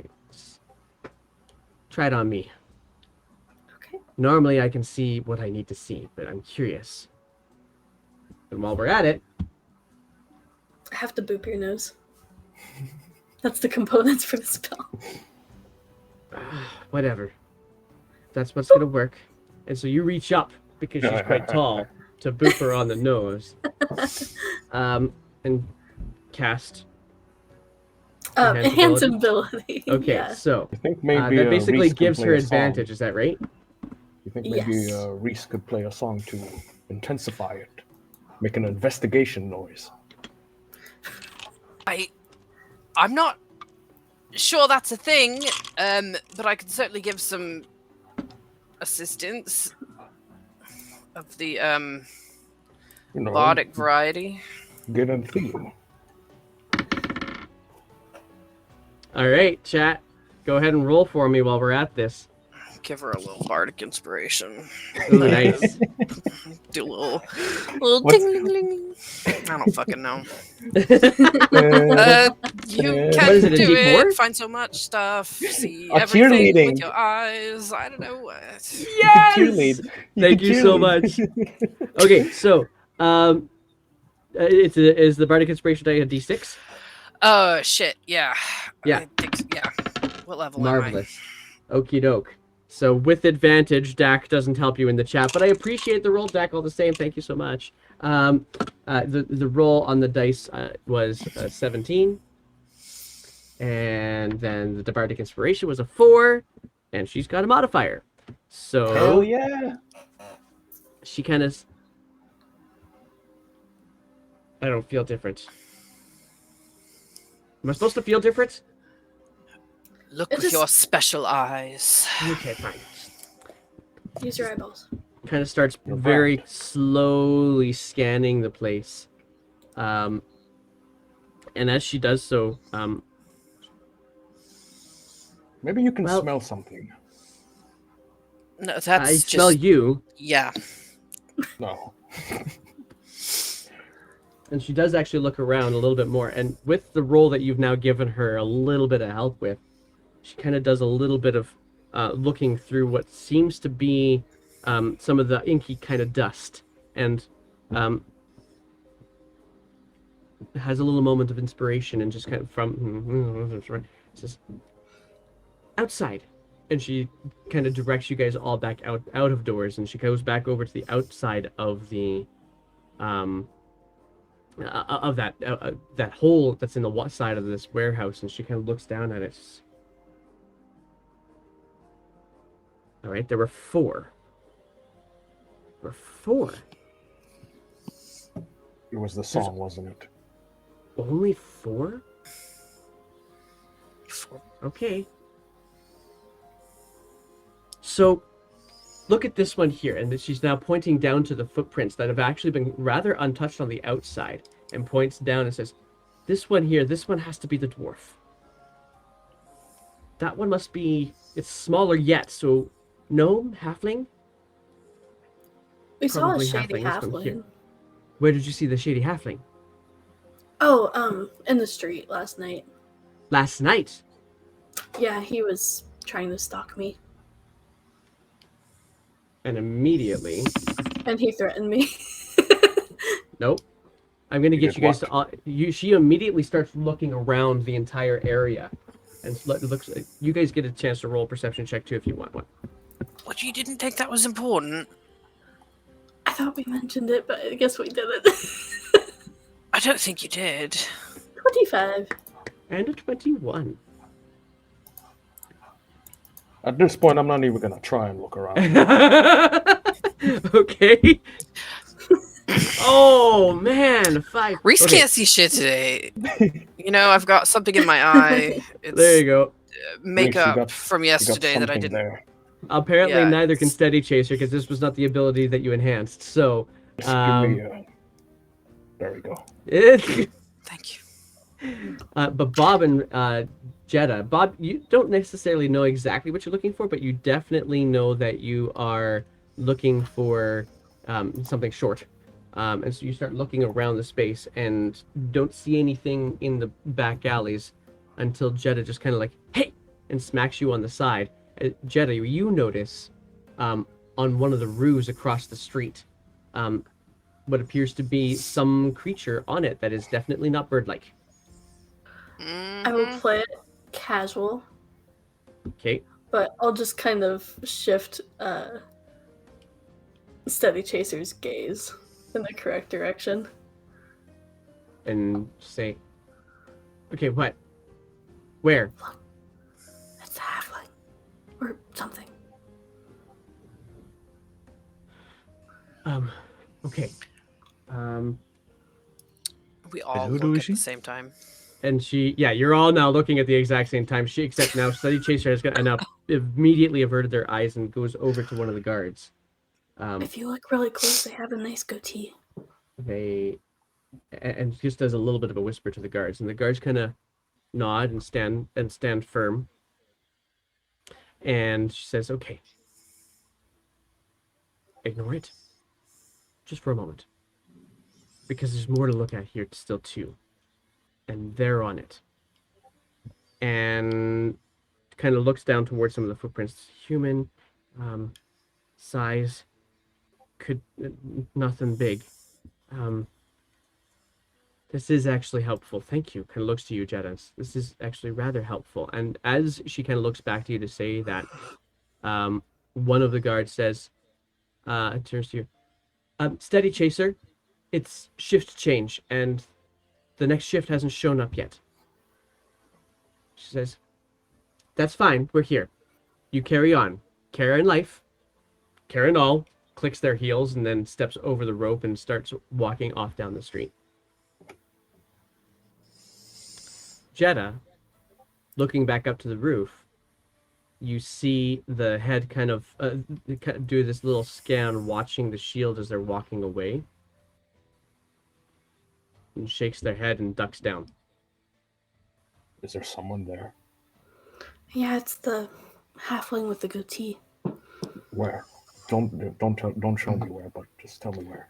try it on me. Okay. Normally I can see what I need to see, but I'm curious. And while we're at it, I have to boop your nose. That's the components for the spell. whatever. That's what's gonna work. And so you reach up because she's quite tall to boop her on the nose. And cast. Enhance ability. Okay, Yeah. so I think maybe that basically Reese could gives play her a song. advantage. Is that right? You think maybe Yes. Reese could play a song to intensify it, make an investigation noise? I'm not sure that's a thing, but I can certainly give some assistance of the You know, bardic variety. get a theme. All right, chat. Go ahead and roll for me while we're at this. Give her a little bardic inspiration. Ooh, nice. Do a little What's- ding ling ling. I don't fucking know. Uh, You What can is it, a do D4? it. Find so much stuff. See A everything cheerleading. with your eyes. I don't know what. Yes! cheerlead. Thank could you so cheerlead. Okay, so is the bardic inspiration die a D6? Oh shit! Yeah. Yeah. I think so, yeah. What level Marvelous. Okie doke. So with advantage, Dak doesn't help you in the chat, but I appreciate the roll, Dak, all the same. Thank you so much. The roll on the dice was 17, and then the bardic inspiration was a 4, and she's got a modifier. So Hell yeah. she kind of. I don't feel different. Am I supposed to feel different? am I? Look It with just- your special eyes. Okay, fine. Use your eyeballs. Kind of starts You're very slowly scanning the place. And as she does so, Maybe you can Well- smell something. No, that's I just smell you. yeah. No. And she does actually look around a little bit more. And with the role that you've now given her a little bit of help with, she kind of does a little bit of looking through what seems to be some of the inky kind of dust. And has a little moment of inspiration and just kind of says, outside. And she kind of directs you guys all back out of doors. And she goes back over to the outside of the of that hole that's in the side of this warehouse, and she kind of looks down at it. All right, there were 4. There were 4. It was the song, wasn't it? Only 4? Okay. So, look at this one here, and she's now pointing down to the footprints that have actually been rather untouched on the outside, and points down and says, this one here, this one has to be the dwarf. That one must be, it's smaller yet, so gnome, halfling? We saw a Probably shady halfling, this one here. halfling. Where did you see the shady halfling? Oh, in the street last night. Last night. Yeah, he was trying to stalk me, And immediately, and he threatened me. nope. I'm gonna You get did you guys what? to. She immediately starts looking around the entire area, and looks. You guys get a chance to roll a perception check too if you want one. What, you didn't think that was important? I thought we mentioned it, but I guess we didn't. I don't think you did. 25. And a 21. At this point, I'm not even gonna try and look around. Okay. Oh man, 5. Reese Okay, can't see shit today. You know, I've got something in my eye. It's there you go. makeup got- from You got yesterday that I something didn't. there. Apparently, Yeah, neither can it's- steady chaser because this was not the ability that you enhanced. So, Just give me a... There we go. Thank you. But Bob and Jetta, Bob, you don't necessarily know exactly what you're looking for, but you definitely know that you are looking for something short. And so you start looking around the space and don't see anything in the back alleys until Jetta just kind of like, hey, and smacks you on the side. Jetta, you notice on one of the roofs across the street what appears to be some creature on it that is definitely not bird-like. I will play it casual, Okay. but I'll just kind of shift Steady Chaser's gaze in the correct direction. And say, okay, what? Where? It's a halfling. Or something. Okay. We all who do we look at see? the same time. And you're all now looking at the exact same time. Except now Steady Chaser has got, and now immediately averted their eyes and goes over to one of the guards. If you look really close, they have a nice goatee. And just does a little bit of a whisper to the guards, and the guards kind of nod and stand firm. And she says, "Okay, ignore it, just for a moment, because there's more to look at here still too, and they're on it." And kind of looks down towards some of the footprints. Human, size, could nothing big. Um, this is actually helpful. Thank you. Kind of looks to you, Jetta. This is actually rather helpful. And as she kind of looks back to you to say that, one of the guards says, turns to you, "Steady, Chaser. It's shift change, and the next shift hasn't shown up yet." She says, "That's fine. We're here. You carry on. Care and life. Care and all." Clicks their heels and then steps over the rope and starts walking off down the street. Jetta, looking back up to the roof, you see the head kind of do this little scan, watching the shield as they're walking away, and shakes their head and ducks down. Is there someone there? Yeah, it's the halfling with the goatee. Where? Don't show me where, but just tell me where.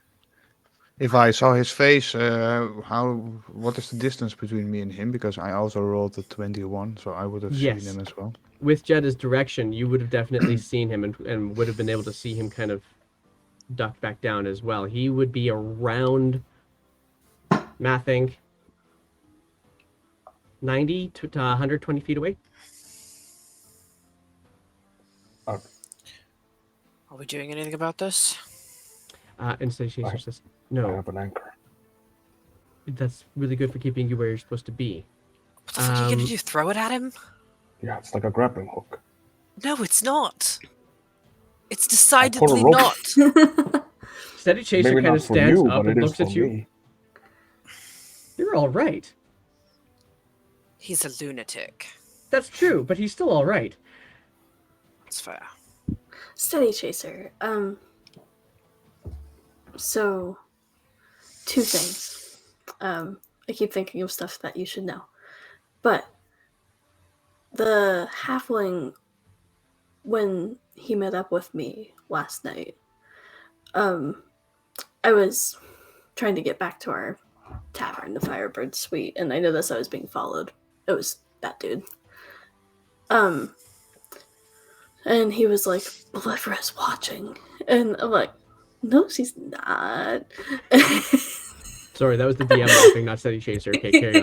If I saw his face, what is the distance between me and him? Because I also rolled a 21, so I would have Yes. seen him as well. With Jetta's direction, you would have definitely seen him and would have been able to see him kind of duck back down as well. He would be around, mathing, 90 to 120 feet away. Are we doing anything about this? And so she says, I "No, have an anchor. that's really good for keeping you where you're supposed to be." What the fuck are you gonna do? Throw it at him? Yeah, it's like a grappling hook. No, it's not. It's I put a decidedly rope- not. Steady Chaser Maybe kind not of for stands you, up but and it is looks for at you. me. You're all right. He's a lunatic. That's true, but he's still all right. That's fair. Steady Chaser. So, two things. I keep thinking of stuff that you should know. But the halfling, when he met up with me last night, I was trying to get back to our tavern, the Firebird Suite, and I noticed I was being followed. It was that dude. And he was like, "Olivra's watching." And I'm like, "No, she's not." Sorry, that was the DM laughing, not Steady Chaser. Okay, carry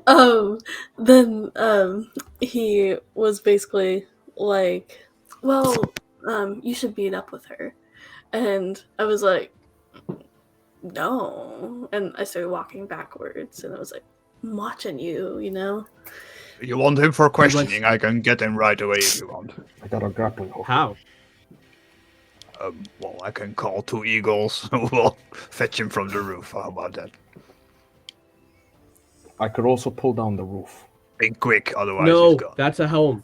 on. Then he was basically like, "Well, you should meet up with her." And I was like, "No." And I started walking backwards, and I was like, "I'm watching you, you know?" You want him for questioning? I can get him right away if you want. I got a grappling hook. How? Well, I can call 2 eagles who will fetch him from the roof. How about that? I could also pull down the roof. Be quick, otherwise No, he's gone. that's a home.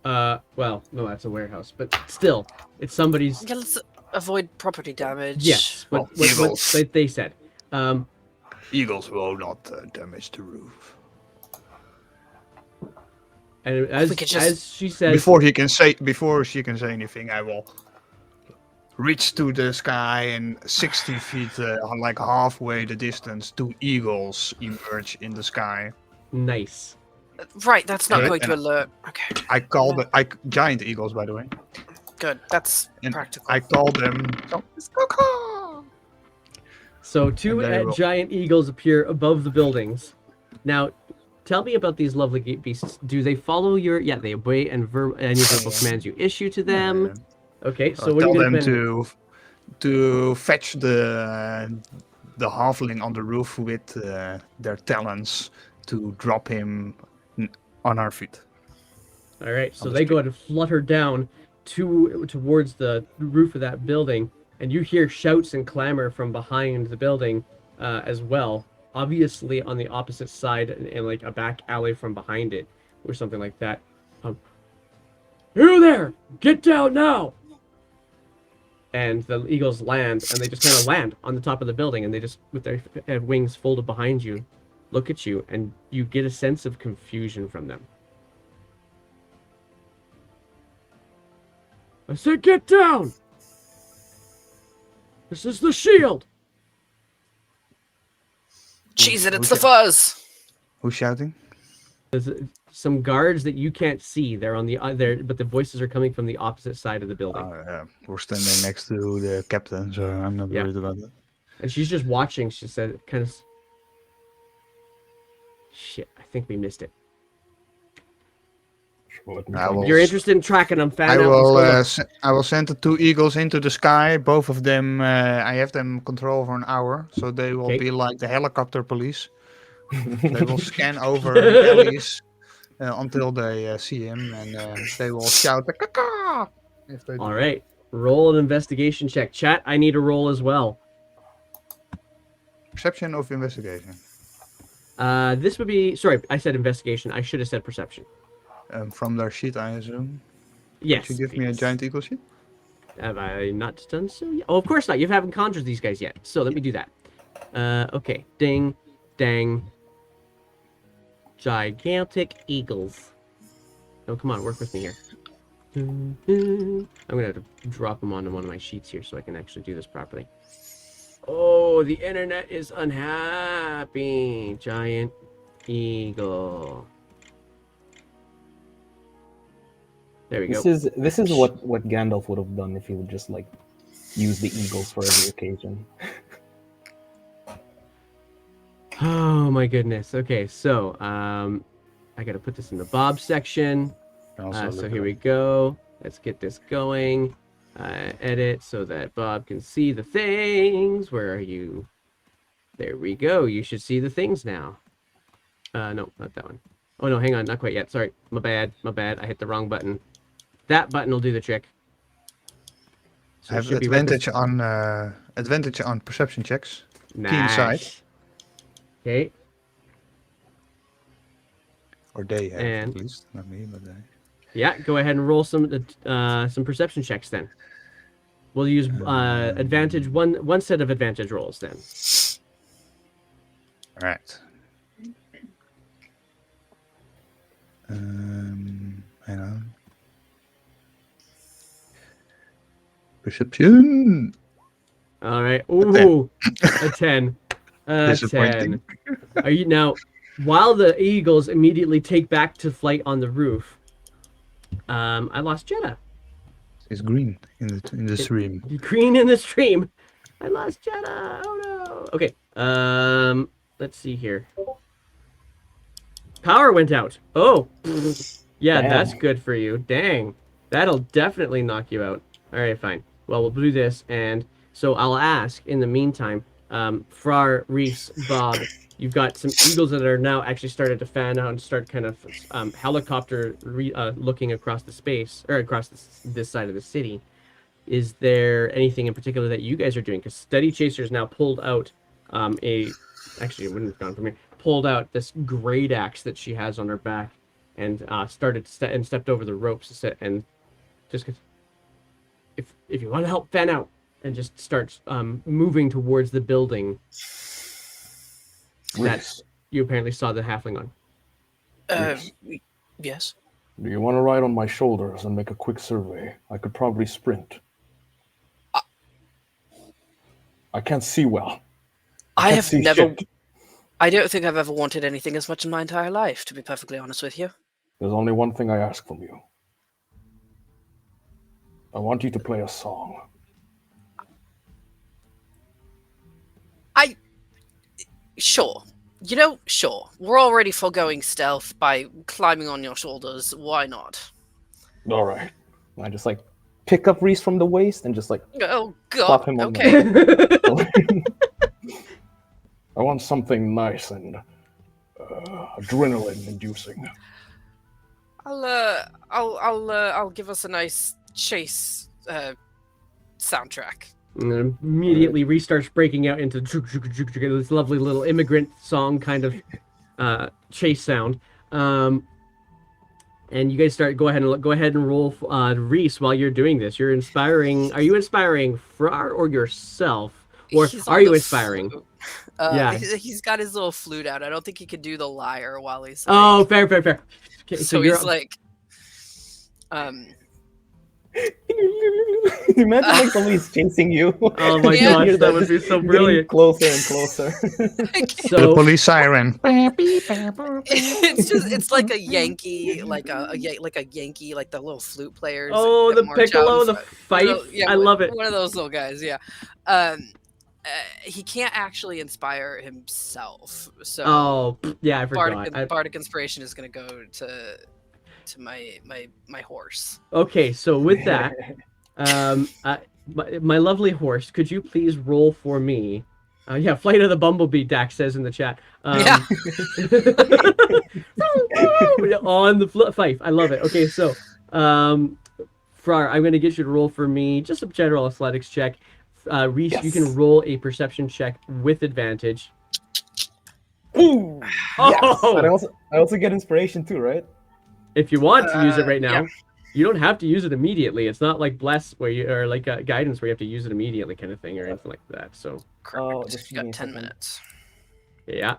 Well, no, that's a warehouse, but still, it's somebody's. Yeah, let's avoid property damage. Yes, Well, what eagles. they said. Eagles will not damage the roof. And as We could just- as she says, Before she can say anything, I will reach to the sky and 60 feet, like halfway the distance, 2 eagles emerge in the sky. nice. Right, that's not Okay, going to and- alert. Okay, I call the giant eagles, by the way. good. That's And practical. I call them. So two And they will- giant eagles appear above the buildings. Now, tell me about these lovely beasts. Do they follow your? Yeah, they obey any verbal commands you issue to them. Okay, so what are tell you them going to? to fetch the halfling on the roof with their talons to drop him on our feet. All right, so on the they go street. and flutter down towards the roof of that building, and you hear shouts and clamor from behind the building as well. Obviously, on the opposite side, in like a back alley from behind it, or something like that. You there! Get down now! And the eagles land, and they just kind of land on the top of the building, and they just, with their wings folded behind you, look at you, and you get a sense of confusion from them. I said, get down! This is the shield! Cheese it, it's the fuzz! Who's shouting? There's some guards that you can't see. They're on the there, but the voices are coming from the opposite side of the building. Yeah. We're standing next to the captain, so I'm not Yeah. worried about that. And she's just watching. She said, kind of, shit, I think we missed it. Sure, let me I try will- this. You're interested in tracking them, fan I out, will. let's go look. I will send the 2 eagles into the sky. Both of them. I have them control for an hour, so they will Okay. be like the helicopter police. They will scan over the alleys until they see him, and they will shout the "Caca!" if they do. All right, roll an investigation check. Chat, I need a roll as well. Perception of investigation. This would be, sorry, I said investigation. I should have said perception. From their sheet, I assume. Yes. Could you give me a please. giant eagle sheet? Have I not done so yet? Oh, of course not. You haven't conjured these guys yet. So let me do that. Okay. Ding, dang. Gigantic eagles. Oh, come on. Work with me here. I'm going to have to drop them onto one of my sheets here so I can actually do this properly. Oh, the internet is unhappy. Giant eagle. There we go. This is what Gandalf would have done if he would just like use the eagles for every occasion. Oh my goodness. Okay, so I gotta put this in the Bob section. So here we go. Let's get this going. Edit so that Bob can see the things. Where are you? There we go. You should see the things now. No, not that one. Oh no, hang on, not quite yet. Sorry, my bad. I hit the wrong button. That button will do the trick. So I it have should be advantage on perception checks. nice. sight. Okay. Or they have, And- at least. Not me, but they. Yeah, go ahead and roll some perception checks then. We'll use advantage one set of advantage rolls then. All right. Hang on. Perception. All right. Ooh, a 10. A Disappointing. 10. Are you now? While the eagles immediately take back to flight on the roof, I lost Jeddah. It's green in the stream. Green in the stream. I lost Jeddah. Oh no. Okay. Let's see here. Power went out. Oh. Yeah, Damn. that's good for you. Dang. That'll definitely knock you out. All right, fine. Well, we'll do this, and so I'll ask in the meantime, Frar, Reese, Bob, you've got some eagles that are now actually started to fan out and start kind of helicopter looking across the space, or across this side of the city. Is there anything in particular that you guys are doing? Because Steady Chaser's now pulled out actually, it wouldn't have gone from here. Pulled out this great axe that she has on her back, and started stepped over the ropes and just if you want to help fan out, and just starts moving towards the building that Reese, you apparently saw the halfling on. Reese, Yes. do you want to ride on my shoulders and make a quick survey? I could probably sprint. I can't see well. I can't have see never. shit. I don't think I've ever wanted anything as much in my entire life, to be perfectly honest with you. There's only one thing I ask from you. I want you to play a song. Sure. You know, sure. We're already foregoing stealth by climbing on your shoulders. Why not? All right. I just like pick up Reese from the waist and just like Oh, plop God. him on Okay. I want something nice and adrenaline-inducing. I'll give us a nice chase soundtrack. And then immediately restarts breaking out into this lovely little immigrant song kind of chase sound. And you guys go ahead and roll Reese while you're doing this. You're inspiring. Are you inspiring Frar or yourself, or He's are on you the inspiring? Yeah. He's got his little flute out. I don't think he could do the lyre while he's Oh, like, fair. Okay, so you're he's like, Imagine like somebody's chasing you. Oh my Yeah. gosh, You're that would just be so getting brilliant. closer and closer. The So police siren. it's like a Yankee, like a Yankee, like the little flute players oh, that the march out piccolo, in the front. fife. I love it. One of those little guys, yeah. He can't actually inspire himself, so Oh, yeah, I forgot. Bardic inspiration is going to go to my horse. Okay, so with that, my lovely horse, could you please roll for me? Yeah, Flight of the Bumblebee, Dax says in the chat. Yeah. On the fife. I love it. Okay, so, Frar, I'm going to get you to roll for me just a general athletics check. Reese, you can Yes. roll a perception check with advantage. Ooh, yes. Oh! And I also get inspiration too, right? If you want to use it right now, yeah. you don't have to use it immediately. It's not like bless where you or like guidance where you have to use it immediately kind of thing or anything like that. So Correct. just You give me got a 10 second. minutes. yeah,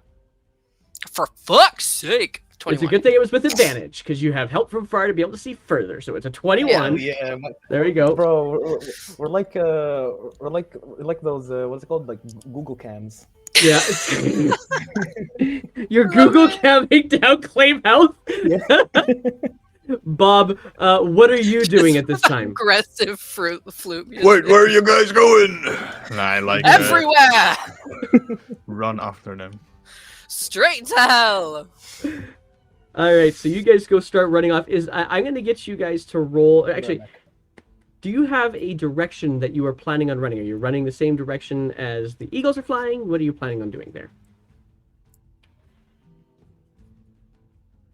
For fuck's sake. 21. it's a good thing it was with advantage because you have help from Far to be able to see further. So it's a 21. Oh, yeah, There we go. bro. We're like those what's it called, like Google cams. Yeah. You're Google camming down claim health. Bob, what are you doing at this time? Aggressive flute music. Wait, where are you guys going? And I like Everywhere! run after them. Straight to hell! All right, so you guys go start running off. I'm going to get you guys to roll. Actually, do you have a direction that you are planning on running? Are you running the same direction as the eagles are flying? What are you planning on doing there?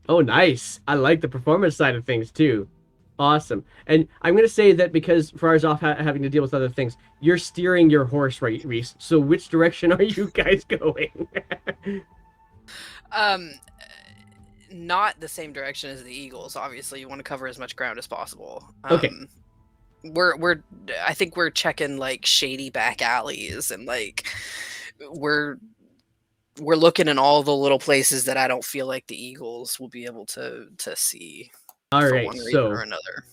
Oh, nice. I like the performance side of things, too. Awesome. And I'm going to say that because Far's off having to deal with other things, you're steering your horse, right, Reese? So which direction are you guys going? Not the same direction as the eagles. Obviously, you want to cover as much ground as possible. Okay. I think we're checking like shady back alleys and like we're looking in all the little places that I don't feel like the eagles will be able to see. All for right, one reason so or another.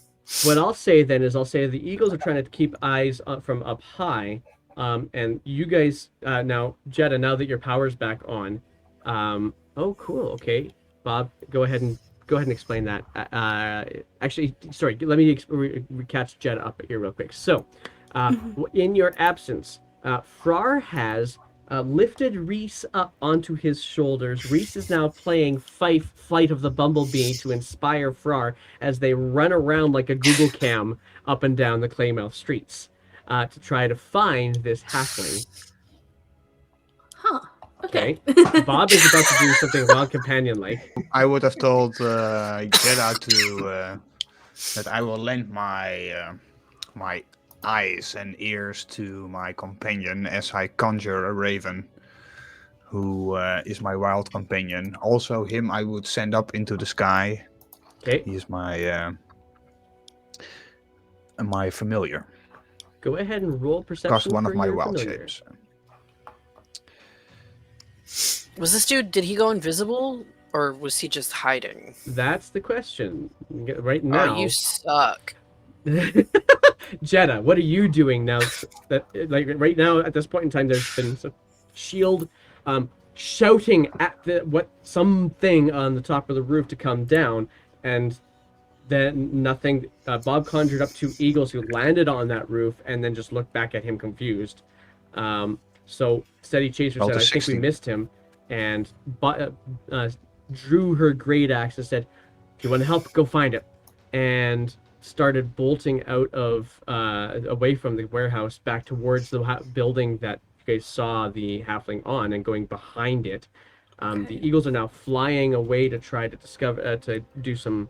what I'll say then is the eagles are trying to keep eyes from up high, and you guys now, Jetta, now that your power's back on, oh cool, okay, Bob, go ahead and explain that. Actually, sorry, let me catch Jetta up here real quick. So, in your absence, Frar has lifted Reese up onto his shoulders. Reese is now playing Fife, Flight of the Bumblebee, to inspire Frar as they run around like a Google cam up and down the Claymouth streets to try to find this halfling. Huh. Okay. Bob is about to do something wild companion-like. I would have told Jeddah to that I will lend my my eyes and ears to my companion as I conjure a raven, who is my wild companion. Also, him I would send up into the sky. Okay. He's my my familiar. Go ahead and roll perception. Cast one of for my your wild familiar. shapes. Was this dude? Did he go invisible, or was he just hiding? That's the question. Right now. Oh, you suck. Jetta, what are you doing now? That like right now at this point in time, there's been some shield shouting at something on the top of the roof to come down, and then nothing. Bob conjured up two eagles who landed on that roof and then just looked back at him confused. So Steady Chaser Roll said, to "I think we 16. missed him," and drew her great axe and said, "If you want to help, go find it," and started bolting out of away from the warehouse back towards the building that you guys saw the halfling on and going behind it. The eagles are now flying away to try to discover to do some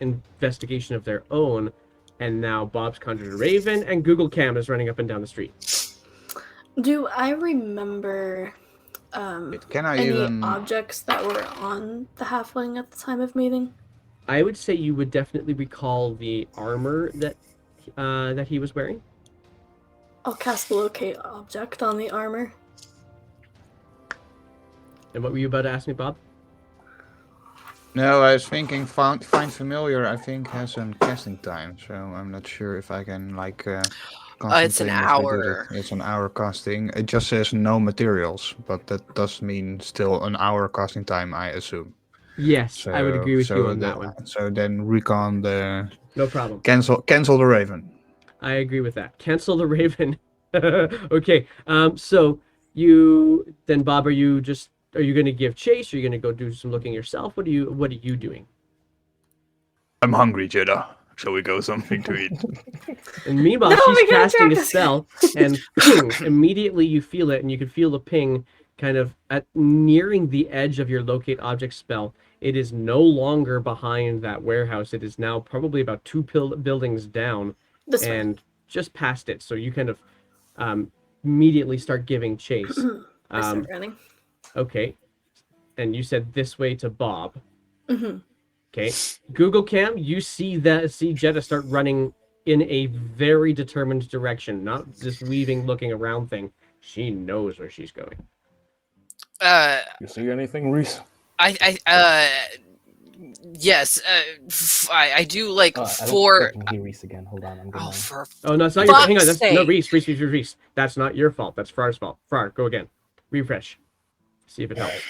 investigation of their own, and now Bob's conjured a raven and Google Cam is running up and down the street. Do I remember Can I any even? objects that were on the halfling at the time of meeting? I would say you would definitely recall the armor that he was wearing. I'll cast locate object on the armor. And what were you about to ask me, Bob? No, I was thinking find familiar. I think has some casting time, so I'm not sure if I can like It's an concentrate as I did it. hour. It's an hour casting. It just says no materials, but that does mean still an hour casting time, I assume. Yes, I would So agree with you on that one. so then recon the No problem. cancel the Raven. I agree with that. Cancel the Raven. Okay. So you then, Bob, are you going to give chase? Are you going to go do some looking yourself? What are you doing? I'm hungry, Jeddah. Shall we go something to eat? And meanwhile, No, she's we gotta casting a track us. spell, and ping! Immediately, you feel it, and you can feel the ping kind of at nearing the edge of your locate object spell. It is no longer behind that warehouse. It is now probably about two buildings down, This way. and just past it. So you kind of immediately start giving chase. I start running. Okay, and you said this way to Bob. Mm-hmm. Okay, Google Cam, you see Jetta start running in a very determined direction, not this weaving, looking around thing. She knows where she's going. You see anything, Reese? Yes. I do like I don't think four. I can hear Reese again. Hold on, I'm Oh, going. for Oh no, it's not your fault. Hang on, fuck's that's no sake. Reese. That's not your fault. That's Frar's fault. Frar, go again. Refresh. See if it helps.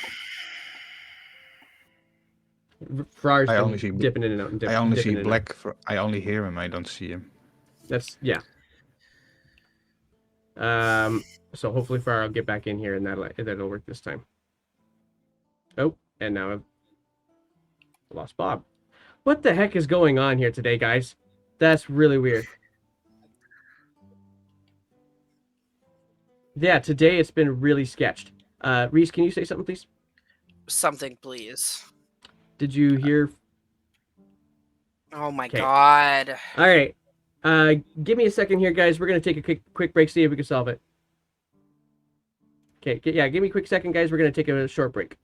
Frar's I been only see dipping in and out and I only dipping see in and out. black. I only hear him. I don't see him. That's yeah. So hopefully Frar will get back in here and that'll work this time. Oh, and now I've lost Bob. What the heck is going on here today, guys? That's really weird. Yeah, today it's been really sketched. Reese, can you say something, please? Something, please. Did you hear? Oh my Okay. god. All right. Give me a second here, guys. We're gonna take a quick break, see if we can solve it. Okay. Yeah, give me a quick second, guys. We're gonna take a short break.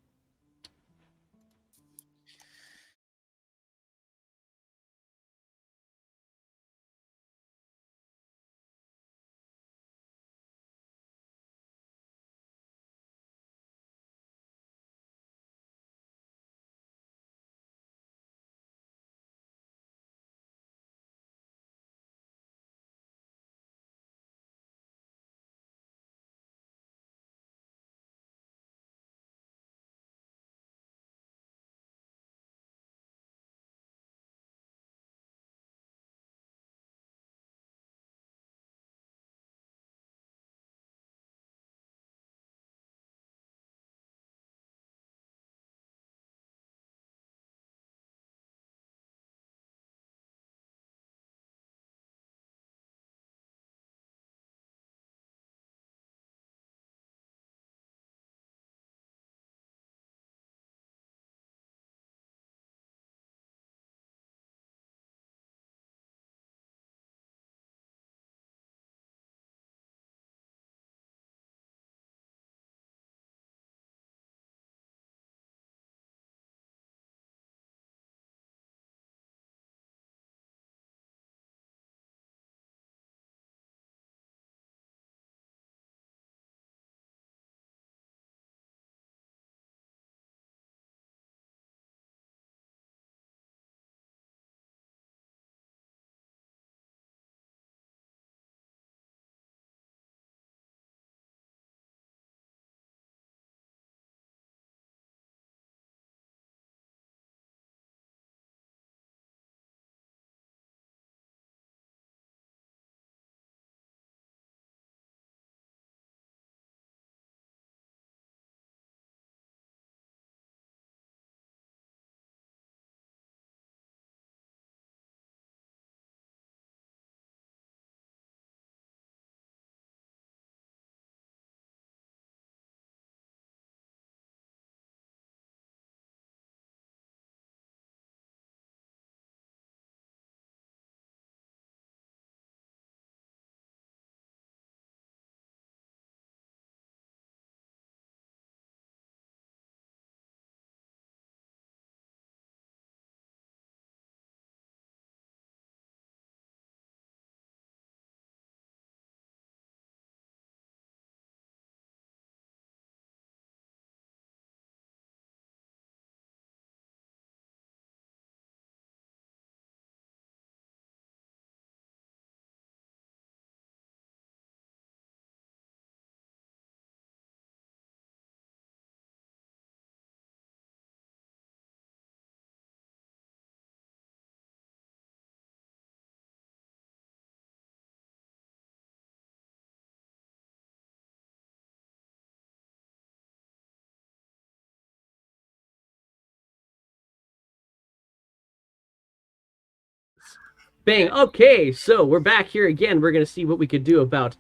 Bang. Okay, so we're back here again. We're going to see what we could do about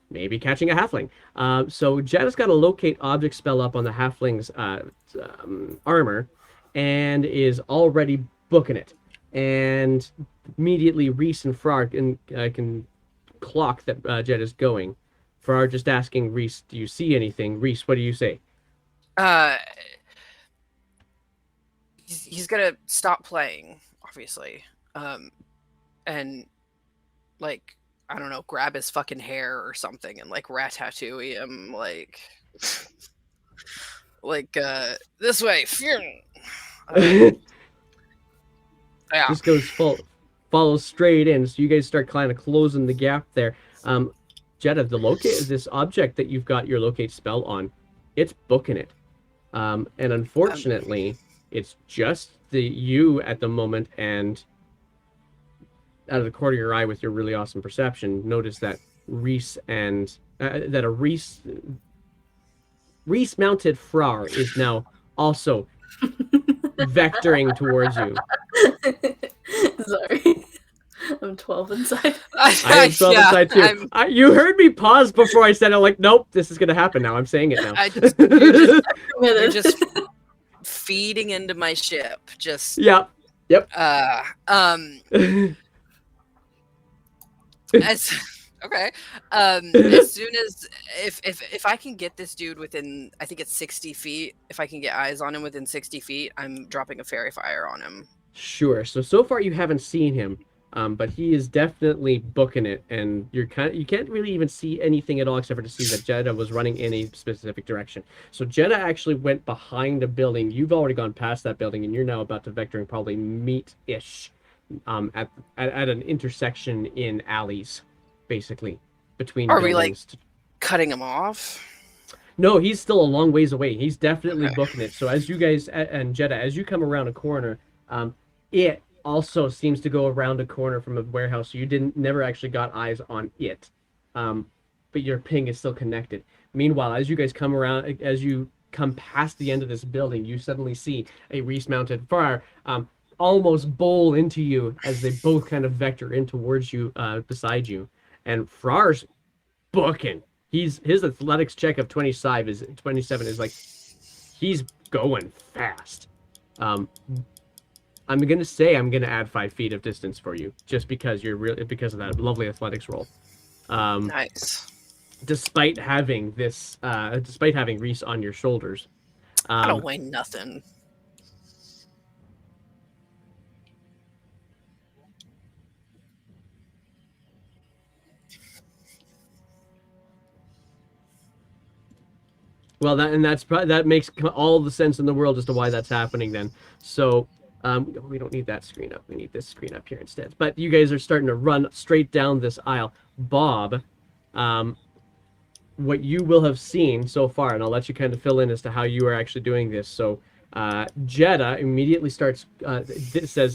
maybe catching a halfling. So Jetta's got a locate object spell up on the halfling's armor and is already booking it. And immediately Reese and Frog can clock that Jett is going. Frog just asking Reese, do you see anything? Reese, what do you say? Uh, he's gonna stop playing, obviously, and like I don't know, grab his fucking hair or something and like rat-tattoo him, this way. Yeah. Just follows straight in. So you guys start kind of closing the gap there. Jetta, this object that you've got your locate spell on, it's booking it. And unfortunately, it's just you at the moment, and out of the corner of your eye with your really awesome perception, notice that Reese mounted Frar is now also vectoring towards you. Sorry. I'm 12 inside. I am 12 inside too. You heard me pause before I said it, like, nope, this is going to happen now. I'm saying it now. You're just feeding into my ship. Just Yep. Okay. As soon as if I can get this dude within, I think it's 60 feet. If I can get eyes on him within 60 feet, I'm dropping a fairy fire on him. Sure. So far you haven't seen him, but he is definitely booking it, and you can't really even see anything at all except for to see that Jetta was running in a specific direction. So Jetta actually went behind a building. You've already gone past that building, and you're now about to vector and probably meet-ish at an intersection in alleys, basically, between Are buildings. we like cutting him off? No, he's still a long ways away. He's definitely booking it. So as you guys and Jetta, as you come around a corner, it also seems to go around a corner from a warehouse. So you never actually got eyes on it, but your ping is still connected. Meanwhile, as you guys come around, as you come past the end of this building, you suddenly see a Reese-mounted Far almost bowl into you as they both kind of vector in towards you, beside you. And Frar's booking. His athletics check of 27 is like, he's going fast. I'm gonna add 5 feet of distance for you, just because because of that lovely athletics roll. Nice. Despite having Reese on your shoulders. I don't weigh nothing. Well, that makes all the sense in the world as to why that's happening then. So we don't need that screen up. We need this screen up here instead. But you guys are starting to run straight down this aisle. Bob, what you will have seen so far, and I'll let you kind of fill in as to how you are actually doing this. So Jetta immediately says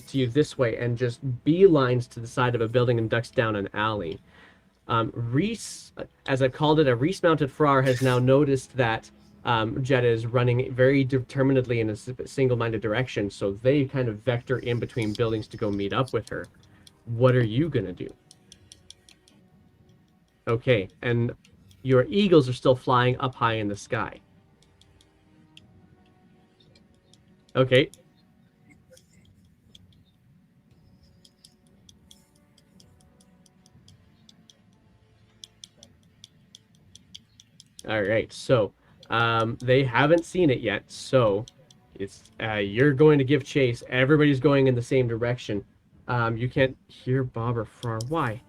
to you this way and just beelines to the side of a building and ducks down an alley. Reese, as I've called it, a Reese-mounted Frar has now noticed that Jetta is running very determinedly in a single-minded direction, so they kind of vector in between buildings to go meet up with her. What are you gonna do? Okay, and your eagles are still flying up high in the sky. Okay. All right, so they haven't seen it yet, so it's you're going to give chase. Everybody's going in the same direction. You can't hear Bob or Frar. Why?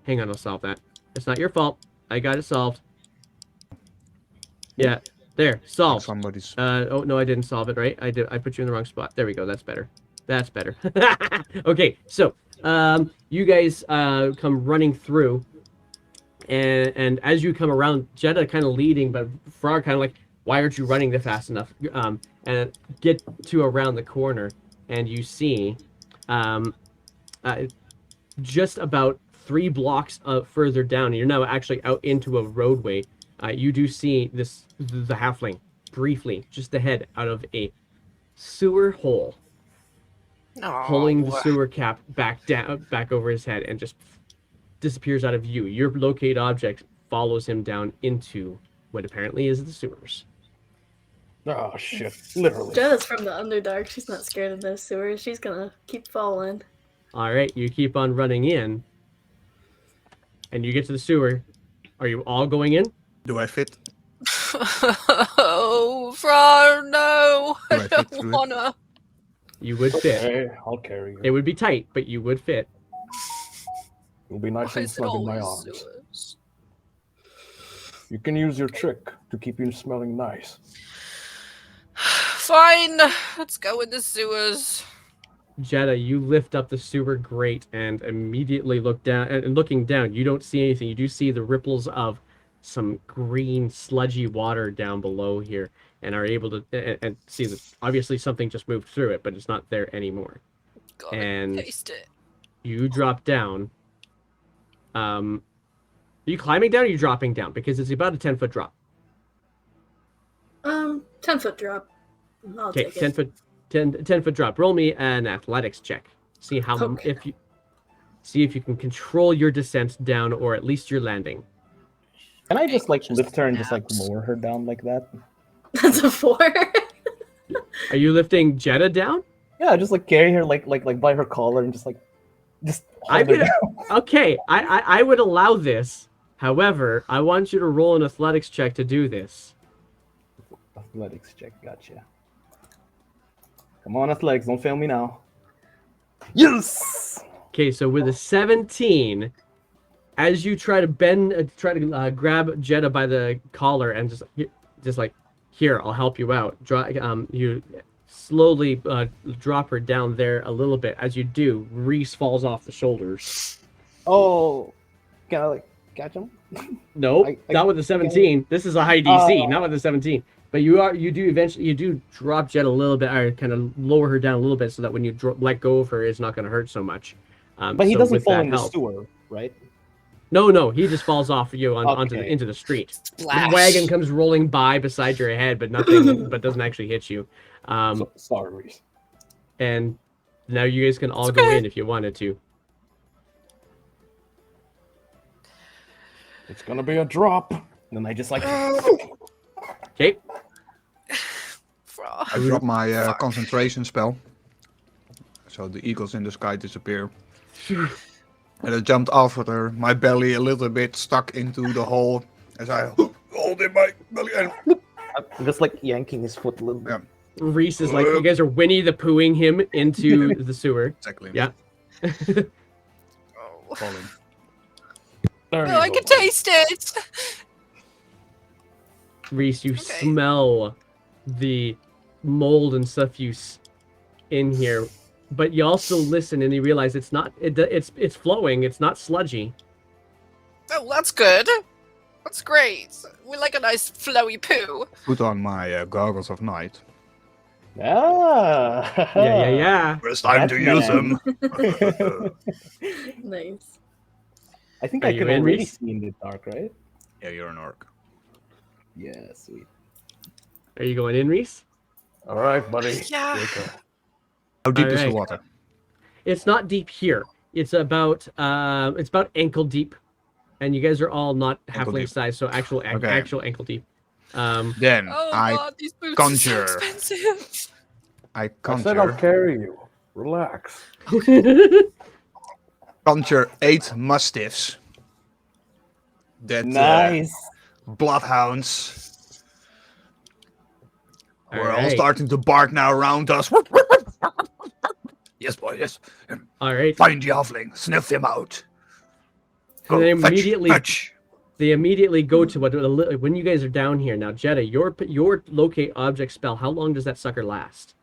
Hang on, I'll solve that. It's not your fault. I got it solved. Yeah, there, solved. Somebody's. Oh no, I didn't solve it. Right? I did. I put you in the wrong spot. There we go. That's better. That's better. Okay, so you guys come running through. And as you come around, Jetta kind of leading, but Frog kind of like, why aren't you running this fast enough? And get to around the corner, and you see just about 3 blocks further down, and you're now actually out into a roadway. You do see the halfling briefly just ahead out of a sewer hole. pulling the Oh, sewer cap back over his head, and just disappears out of view. Your locate object follows him down into what apparently is the sewers. Oh shit! Literally. Jenna's from the Underdark. She's not scared of those sewers. She's gonna keep falling. All right, you keep on running in, and you get to the sewer. Are you all going in? Do I fit? oh, Fro, no! Do I I fit don't through it? wanna. You would fit. Hey, I'll carry you. It would be tight, but you would fit. You'll be nice Why and is it snug in my always arms. sewers? You can use your trick to keep you smelling nice. Fine, let's go in the sewers. Jetta, you lift up the sewer grate and immediately look down. And looking down, you don't see anything. You do see the ripples of some green, sludgy water down below here, and are able to and see that obviously something just moved through it, but it's not there anymore. Gotta And taste it. you drop down. Are you climbing down or are you dropping down? Because it's about a 10-foot drop. 10-foot drop. I'll Okay, take 10 it. foot 10-foot drop. Roll me an athletics check. See how Okay. if you can control your descent down, or at least your landing. Can I just like Just lift her and just like naps. lower her down like that? That's a 4. Are you lifting Jetta down? Yeah, just like carry her like by her collar and just I hold her would- down. Okay, I would allow this. However, I want you to roll an athletics check to do this. Athletics check, gotcha. Come on, athletics, don't fail me now. Yes. Okay, so with a 17, as you try to grab Jetta by the collar and just like, here, I'll help you out. You slowly drop her down there a little bit. As you do, Reese falls off the shoulders. Oh, can I like catch him? Nope, I- not with the 17. This is a high DC, not with the 17. But you do drop Jet a little bit, or kind of lower her down a little bit, so that when you let go of her, it's not going to hurt so much. But he so doesn't with fall that in the help- sewer, right? No, he just falls off you Okay. into the street. Splash. The wagon comes rolling by beside your head, but doesn't actually hit you. Sorry, Reese. And now you guys can all go in if you wanted to. It's gonna be a drop. Then I just like Okay, Fro. I drop my concentration spell. So the eagles in the sky disappear. And I jumped after her, my belly a little bit stuck into the hole as I hold in my belly and I'm just like yanking his foot a little bit. Yeah. Reese is like, you guys are Winnie the Poohing him into the sewer. exactly. Yeah. Oh. Falling. There Oh, you I go. can taste it. Reese, you Okay. smell the mold and stuff in here, but you also listen and you realize it's flowing. It's not sludgy. Oh, that's good. That's great. We like a nice flowy poo. Put on my goggles of night. Ah. Yeah. It's time to use them. Nice. I think Are I you can in, already Reese? see in the dark, right? Yeah, you're an orc. Yeah, sweet. Are you going in, Reese? All right, buddy. Yeah. Here we go. How deep is the Alright. water? It's not deep here. It's about ankle deep, and you guys are all not Ankle halfling deep. size, so actual ankle deep. Then Oh I god, these boots conjure. are so expensive. I said I'll conjure carry you. Relax. 8 mastiffs. That Nice. bloodhounds. We're all Alright. starting to bark now around us. Yes, boy, yes. All right. Find the halfling. Sniff him out. And they fetch, immediately fetch. They immediately go to when you guys are down here now. Jetta, your locate object spell. How long does that sucker last?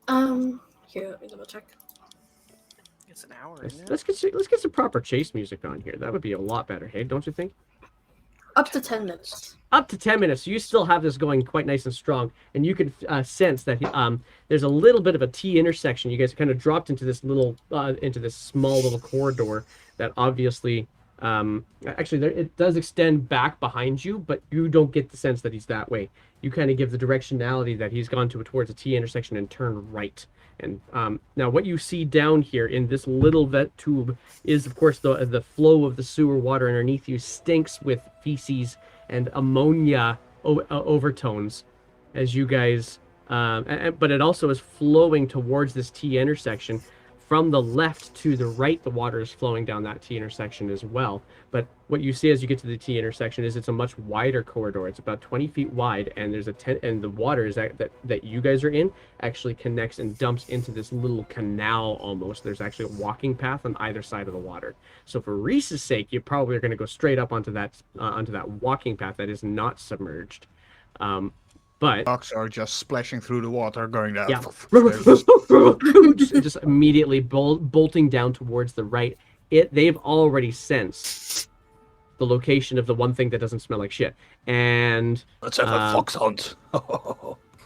Here, let me double check. It's an hour, Let's, isn't it? let's get some proper chase music on here. That would be a lot better. Hey, don't you think? Up to 10 minutes. Up to 10 minutes. So you still have this going quite nice and strong, and you can sense that there's a little bit of a T intersection. You guys kind of dropped into this small little corridor that obviously actually it does extend back behind you, but you don't get the sense that he's that way. You kind of give the directionality that he's gone towards a T intersection and turn right, And now what you see down here in this little vet tube is, of course, the flow of the sewer water underneath you stinks with feces and ammonia overtones as you guys, but it also is flowing towards this T intersection. From the left to the right, the water is flowing down that T intersection as well. But what you see as you get to the T intersection is it's a much wider corridor. It's about 20 feet wide, and there's and the water is that you guys are in actually connects and dumps into this little canal almost. There's actually a walking path on either side of the water. So for Reese's sake, you probably are going to go straight up onto that walking path that is not submerged. But Ducks are just splashing through the water, going down. yeah, They're just immediately bolting down towards the right. They've already sensed the location of the one thing that doesn't smell like shit. And Let's have a fox hunt.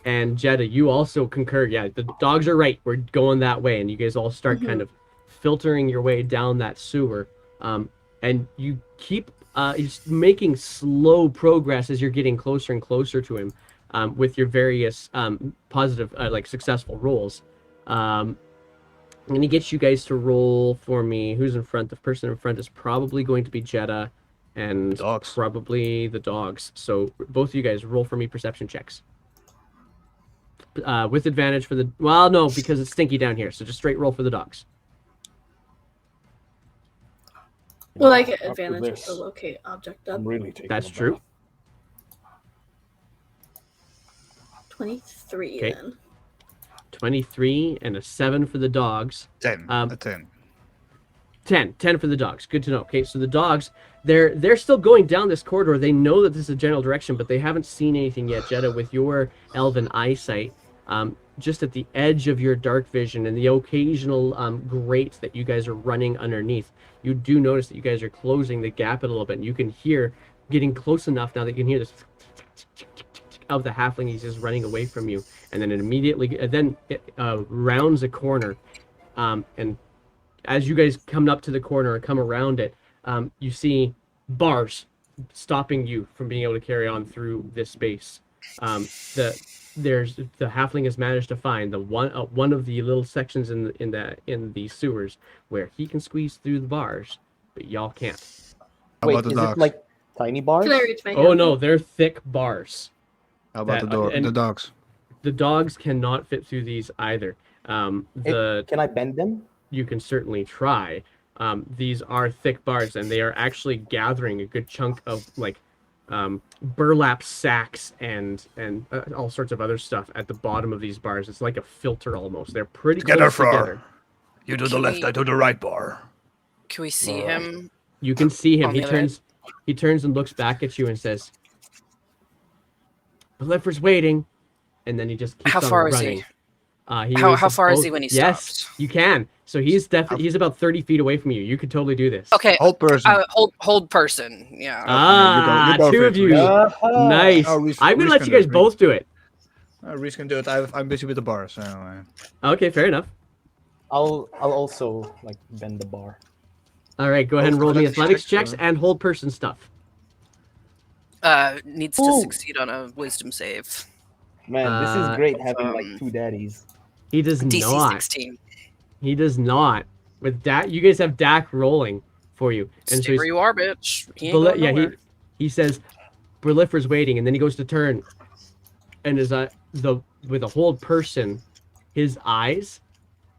and Jeddah, you also concur. Yeah, the dogs are right. We're going that way, and you guys all start kind of filtering your way down that sewer. And you keep making slow progress as you're getting closer and closer to him. With your various positive, successful rolls. I'm going to get you guys to roll for me. Who's in front? The person in front is probably going to be Jeddah and Dogs. probably the dogs. So both of you guys roll for me perception checks. With advantage for the... Well, no, because it's stinky down here. So just straight roll for the dogs. Well, I get After advantage this, if the locate object up. I'm really taking That's a true. bath. 23 Okay. then. 23 and a 7 for the dogs. 10. Um, A 10. 10 for the dogs. Good to know. Okay, so the dogs, they're still going down this corridor. They know that this is a general direction, but they haven't seen anything yet. Jeddah, with your elven eyesight, just at the edge of your dark vision and the occasional grate that you guys are running underneath, you do notice that you guys are closing the gap a little bit, and you can hear, getting close enough now that you can hear this of the halfling. He's just running away from you, and then it rounds a corner, and as you guys come up to the corner and come around it, you see bars stopping you from being able to carry on through this space. The halfling has managed to find the one of the little sections in the sewers where he can squeeze through the bars, but y'all can't. How Wait, about the is dogs? it like tiny bars? Can I reach my Oh hand? no, they're thick bars. How about and- the dogs? The dogs cannot fit through these either. Can I bend them? You can certainly try. These are thick bars, and they are actually gathering a good chunk of burlap sacks and all sorts of other stuff at the bottom of these bars. It's like a filter almost. They're pretty Together, close Frar. together. You do the Can left, we- I do the right bar. Can we see him? You can see him. On He the other turns and looks back at you and says, "Beliffer's waiting," and then he just keeps How on far is running. he? Was How far is he when he Yes, stopped? you can. So he's about 30 feet away from you. You could totally do this. Okay, Hold person. hold person. Yeah. Ah, you go two for of it, you. Reese. Nice. Oh, Reese- I'm gonna Reese let you can do guys it, both do it. Reese can do it. I'm busy with the bar, so. Okay, fair enough. I'll also bend the bar. All right, go ahead and roll me athletics checks or- and hold person stuff. Needs to Ooh. succeed on a wisdom save. Man, this is great having um, two daddies. He does DC not. 16. He does not. With Dak, you guys have Dak rolling for you, and Stay where you are, bitch. He ain't Bel- going yeah, nowhere. he says, "Prolifer's waiting," and then he goes to turn, and with a hold person, his eyes,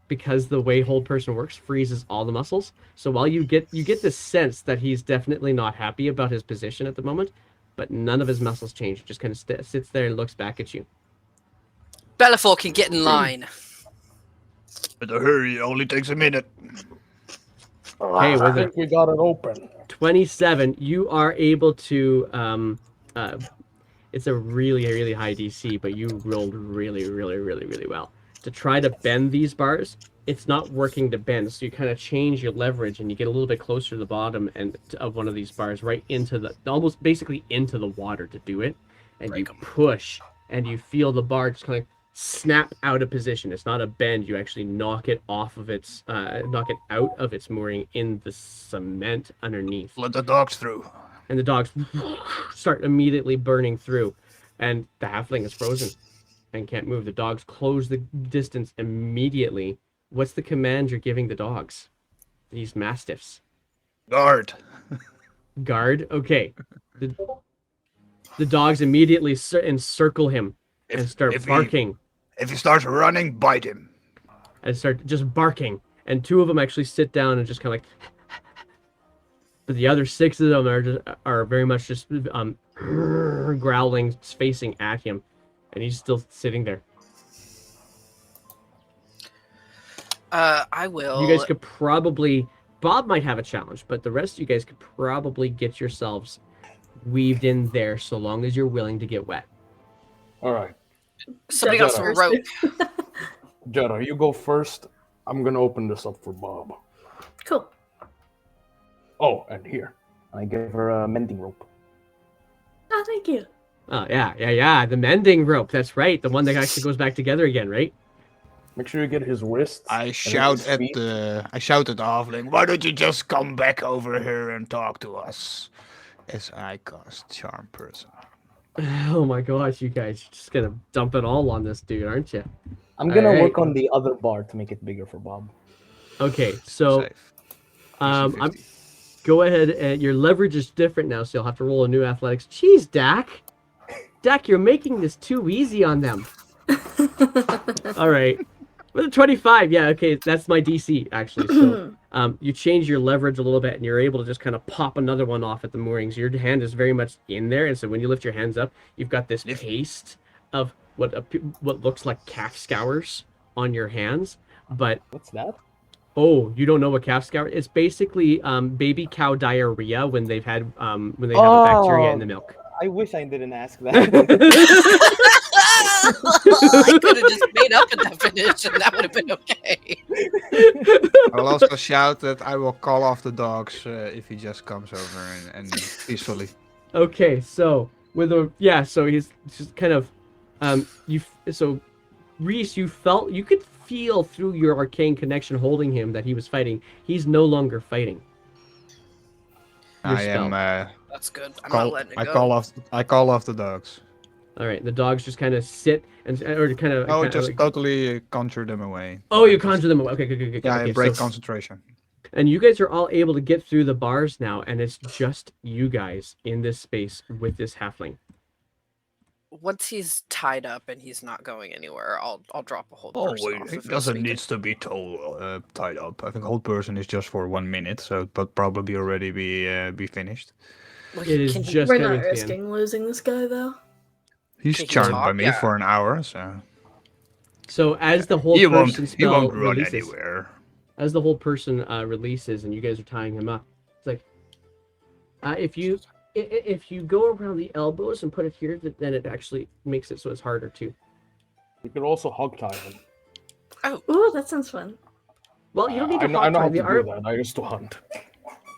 because the way hold person works, freezes all the muscles. So while you get this sense that he's definitely not happy about his position at the moment, but none of his muscles change. He just kind of sits there and looks back at you. Bellafor can get in line. Better hurry, it only takes a minute. Hey, I with think we got it open. 27, you are able to it's a really, really high DC, but you rolled really, really, really, really well. To try to bend these bars, it's not working to bend, so you kind of change your leverage and you get a little bit closer to the bottom of one of these bars, right into almost basically into the water to do it. And you push, and you feel the bar just kind of snap out of position. It's not a bend, you actually knock it out of its mooring in the cement underneath. Let the dogs through. And the dogs start immediately burning through, and the halfling is frozen. and can't move. The dogs close the distance immediately. What's the command you're giving the dogs? These mastiffs. Guard. Guard. Okay. The dogs immediately encircle him and start if barking. If he starts running, bite him. And start just barking. And 2 of them actually sit down and just kind of like. But the other 6 of them are very much just growling, facing at him, and he's still sitting there. I will. You guys could probably. Bob might have a challenge, but the rest of you guys could probably get yourselves weaved in there, so long as you're willing to get wet. All right, Somebody got some rope. Jetta, you go first. I'm gonna open this up for Bob. Cool. Oh, and here. I gave her a mending rope. Oh, thank you. Oh yeah. The mending rope. That's right. The one that actually goes back together again, right? Make sure you get his wrists. I shout at the halfling, why don't you just come back over here and talk to us? As I cast Charm Person. Oh my gosh, you guys, you're just gonna dump it all on this dude, aren't you? I'm gonna Alright. work on the other bar to make it bigger for Bob. Okay, so Safe. I'm 50. go ahead and your leverage is different now, so you'll have to roll a new athletics. Jeez, Dak. Dak, you're making this too easy on them. All right. With a 25, yeah, okay, that's my DC actually. So you change your leverage a little bit, and you're able to just kind of pop another one off at the moorings. Your hand is very much in there, and so when you lift your hands up, you've got this paste of what looks like calf scours on your hands. But What's that? oh, you don't know what calf scour? It's basically baby cow diarrhea when they've had when they have the bacteria in the milk. I wish I didn't ask that. I could have just made up a definition. That would have been okay. I'll also shout that I will call off the dogs if he just comes over and peacefully. Okay, so so he's just kind of Reese, you could feel through your arcane connection holding him that he was fighting. He's no longer fighting. Your I spell. am That's good. I'm not letting it go. I call off the dogs. All right, the dogs just kind of sit or kind of. Oh, just totally conjure them away. Oh, you conjure them away. Okay, good. Yeah, okay, I break so- concentration. And you guys are all able to get through the bars now, and it's just you guys in this space with this halfling. Once he's tied up and he's not going anywhere, I'll drop a hold Oh, person wait, off it if it's doesn't needed. need to be Tied up. I think hold person is just for 1 minute, so it but probably already be finished. Well, It is can he- just We're coming not to the end. risking losing this guy, though. He's Can he charmed by talk? me Yeah. for an hour, so So as the whole He person won't spell run releases, anywhere. as the whole person releases, and you guys are tying him up, it's like if you go around the elbows and put it here, then it actually makes it so it's harder too. We could also hog tie him. Ooh, that sounds fun. Well, you don't need to I hog know tie how to the do arm. that. I used to hunt.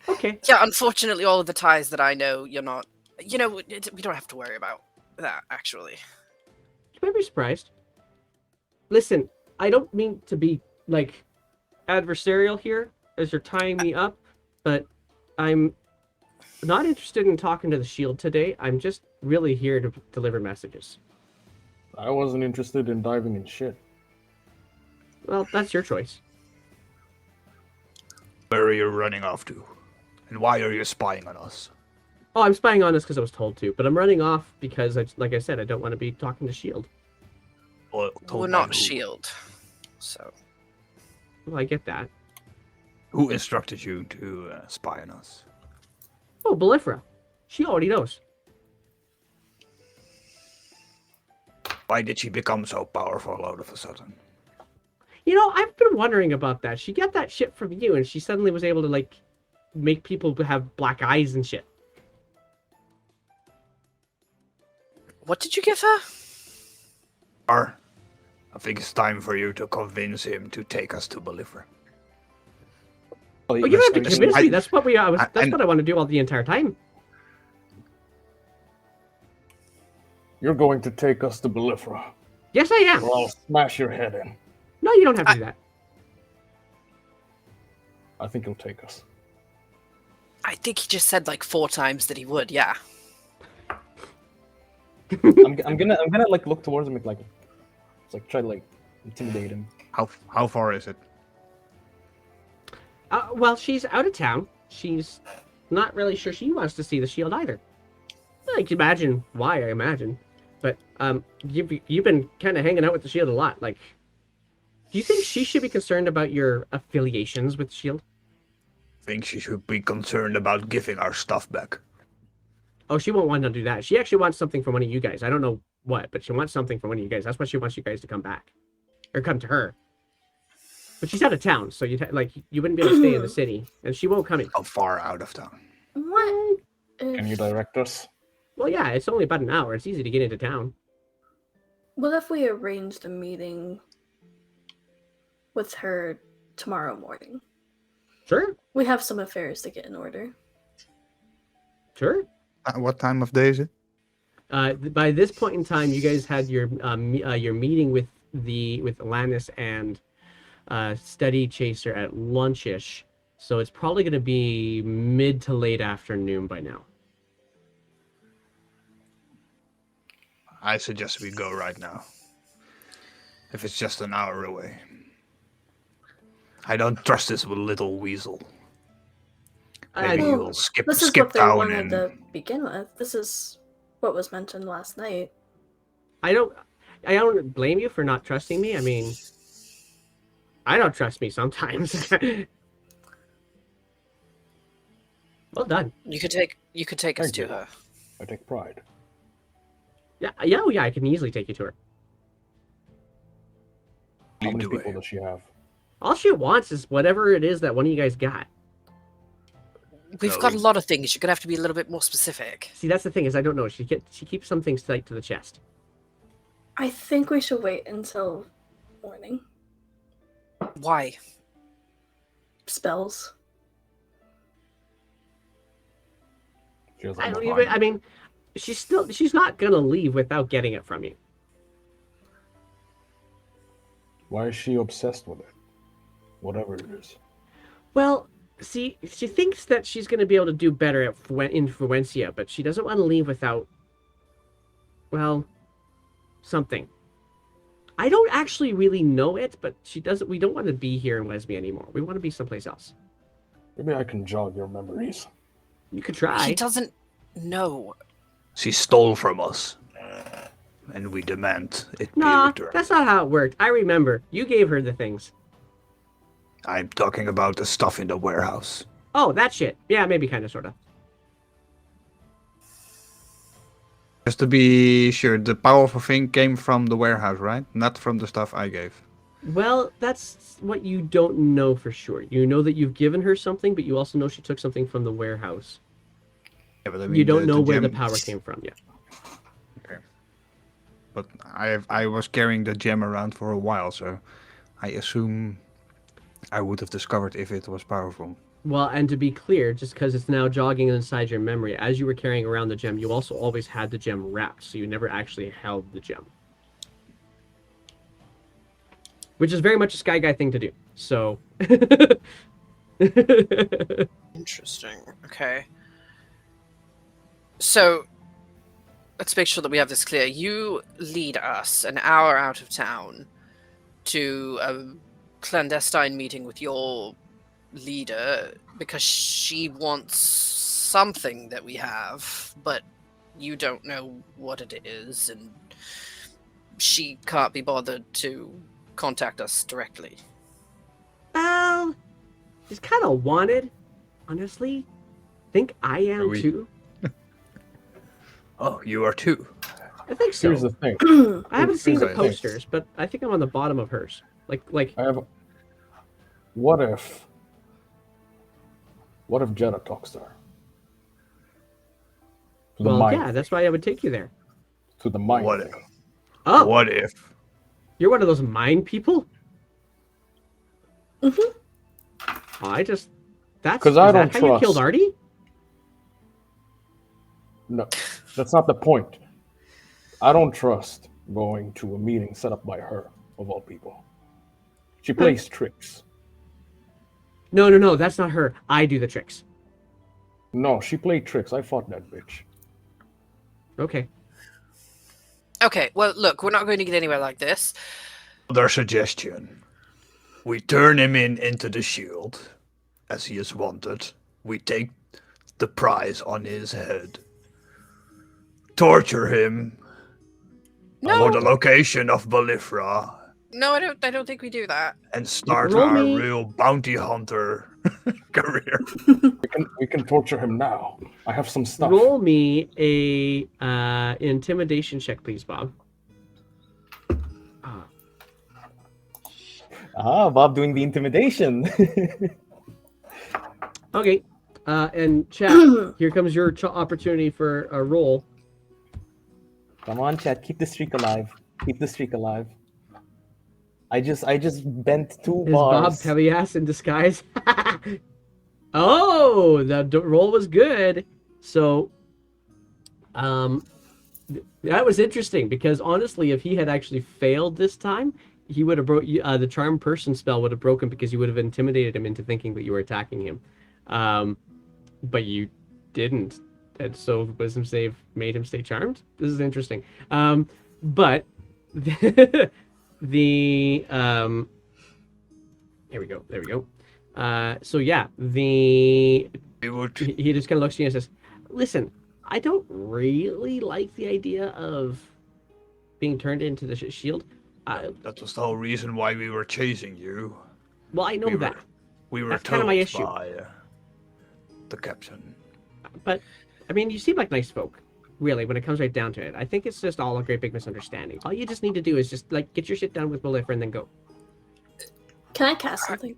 Okay. Yeah, unfortunately, all of the ties that I know, you're not. You know, we don't have to worry about that, actually. You might be surprised. Listen, I don't mean to be like adversarial here as you're tying me up, but I'm not interested in talking to the shield today. I'm just really here to deliver messages. I wasn't interested in diving in shit. Well, that's your choice. Where are you running off to? And why are you spying on us? Oh, I'm spying on this because I was told to, but I'm running off because, like I said, I don't want to be talking to shield. Well, We're told by not who? shield, so Well, I get that. Who instructed you to spy on us? Oh, Belifra. She already knows. Why did she become so powerful all of a sudden? You know, I've been wondering about that. She got that shit from you, and she suddenly was able to, like, make people have black eyes and shit. what did you give her? I think it's time for you to convince him to take us to Belifra. Oh, you don't have to convince me. That's what and- what I want to do all the entire time. You're going to take us to Belifra, Yes, I am. or I'll smash your head in. No, you don't have to do that. I think he'll take us. I think he just said like 4 times that he would. Yeah. I'm gonna like look towards him and like, It's like try to like intimidate him. How far is it? Well, she's out of town. She's not really sure she wants to see the shield either. I can imagine why, I imagine. But you've been kind of hanging out with the shield a lot. Like, do you think she should be concerned about your affiliations with the shield? Think she should be concerned about giving our stuff back. Oh, she won't want to do that. She actually wants something from one of you guys. I don't know what, but she wants something from one of you guys. That's why she wants you guys to come back. Or come to her. But she's out of town, so you wouldn't be able to stay in the city. And she won't come in. How far out of town? What? Can you direct us? Well, yeah, it's only about an hour. It's easy to get into town. What if we arranged a meeting with her tomorrow morning? Sure, We have some affairs to get in order. sure. What time of day is it? By this point in time, you guys had your meeting with Alanis and Steady Chaser at lunchish, so it's probably going to be mid to late afternoon by now. I suggest we go right now. If it's just an hour away. I don't trust this little weasel. Maybe Well, we'll skip This is what they town wanted and to begin with. This is what was mentioned last night. I don't blame you for not trusting me. I mean, I don't trust me sometimes. Well done. You could take us Thank to you. her. I take pride. Yeah, I can easily take you to her. How lead many the people way. does she have? All she wants is whatever it is that one of you guys got. We've got a lot of things. You're gonna have to be a little bit more specific. See, that's the thing is I don't know. She keeps some things tight to the chest. I think we should wait until morning. Why? Spells. She has I, a don't lot. even- I mean, she's not gonna leave without getting it from you. Why is she obsessed with it? Whatever it is. Well, see, she thinks that she's gonna be able to do better at Influencia, but she doesn't want to leave without, well, something. I don't actually really know it, but she doesn't. We don't want to be here in Lesbia anymore. We want to be someplace else. Maybe I can jog your memories. You could try. He doesn't know. She stole from us. And we demand it be Nah, returned. that's not how it worked. I remember. You gave her the things. I'm talking about the stuff in the warehouse. Oh, that shit. Yeah, maybe kind of, sort of. Just to be sure, the powerful thing came from the warehouse, right? Not from the stuff I gave. Well, that's what you don't know for sure. You know that you've given her something, but you also know she took something from the warehouse. Yeah, but I mean, You don't know where the gem- power came from yet. Okay. But I was carrying the gem around for a while, so I assume I would have discovered if it was powerful. Well, and to be clear, just because it's now jogging inside your memory, as you were carrying around the gem, you also always had the gem wrapped, so you never actually held the gem. Which is very much a Sky Guy thing to do. So. Interesting. Okay. So, let's make sure that we have this clear. You lead us an hour out of town to a clandestine meeting with your leader because she wants something that we have, but you don't know what it is, and she can't be bothered to contact us directly. Well, she's kind of wanted, honestly. Think I am we- too. Oh, you are too. I think so. Here's the thing. I haven't seen the Here's the thing. posters, but I think I'm on the bottom of hers. Like I have. What if Jeddah talks to her? To the well, mind, yeah, that's why I would take you there. to the mind. What thing. Oh, What if? you're one of those mind people? Mhm. Oh, that's 'Cause I is that don't how you killed trust. Artie? No, that's not the point. I don't trust going to a meeting set up by her, of all people. She plays tricks. No, that's not her. I do the tricks. No, she played tricks. I fought that bitch. Okay. Okay, well, look, we're not going to get anywhere like this. Other suggestion. We turn him into the shield, as he is wanted. We take the prize on his head. Torture him for No, the location of Bolifra. no, I don't think we do that. And start Roll our me. real bounty hunter career. We can torture him now. I have some stuff. Roll me a intimidation check, please, Bob. Bob doing the intimidation. Okay. And chat, here comes your opportunity for a roll. Come on, chat. Keep the streak alive. Keep the streak alive. I just bent 2 Is Bob bars. Pelias in disguise? Oh, the roll was good. So, that was interesting because honestly, if he had actually failed this time, he would have broke the charm person spell would have broken because you would have intimidated him into thinking that you were attacking him. But you didn't, and so wisdom save made him stay charmed. This is interesting. But the here we go. There we go. So yeah, he just kind of looks at you and says, "Listen, I don't really like the idea of being turned into the shield. That was the whole reason why we were chasing you. Well, I know that. We were That's told kinda my issue. by the captain. But, I mean, you seem like nice folk, really, when it comes right down to it. I think it's just all a great big misunderstanding. All you just need to do is just, like, get your shit done with Bolifra and then go." Can I cast something?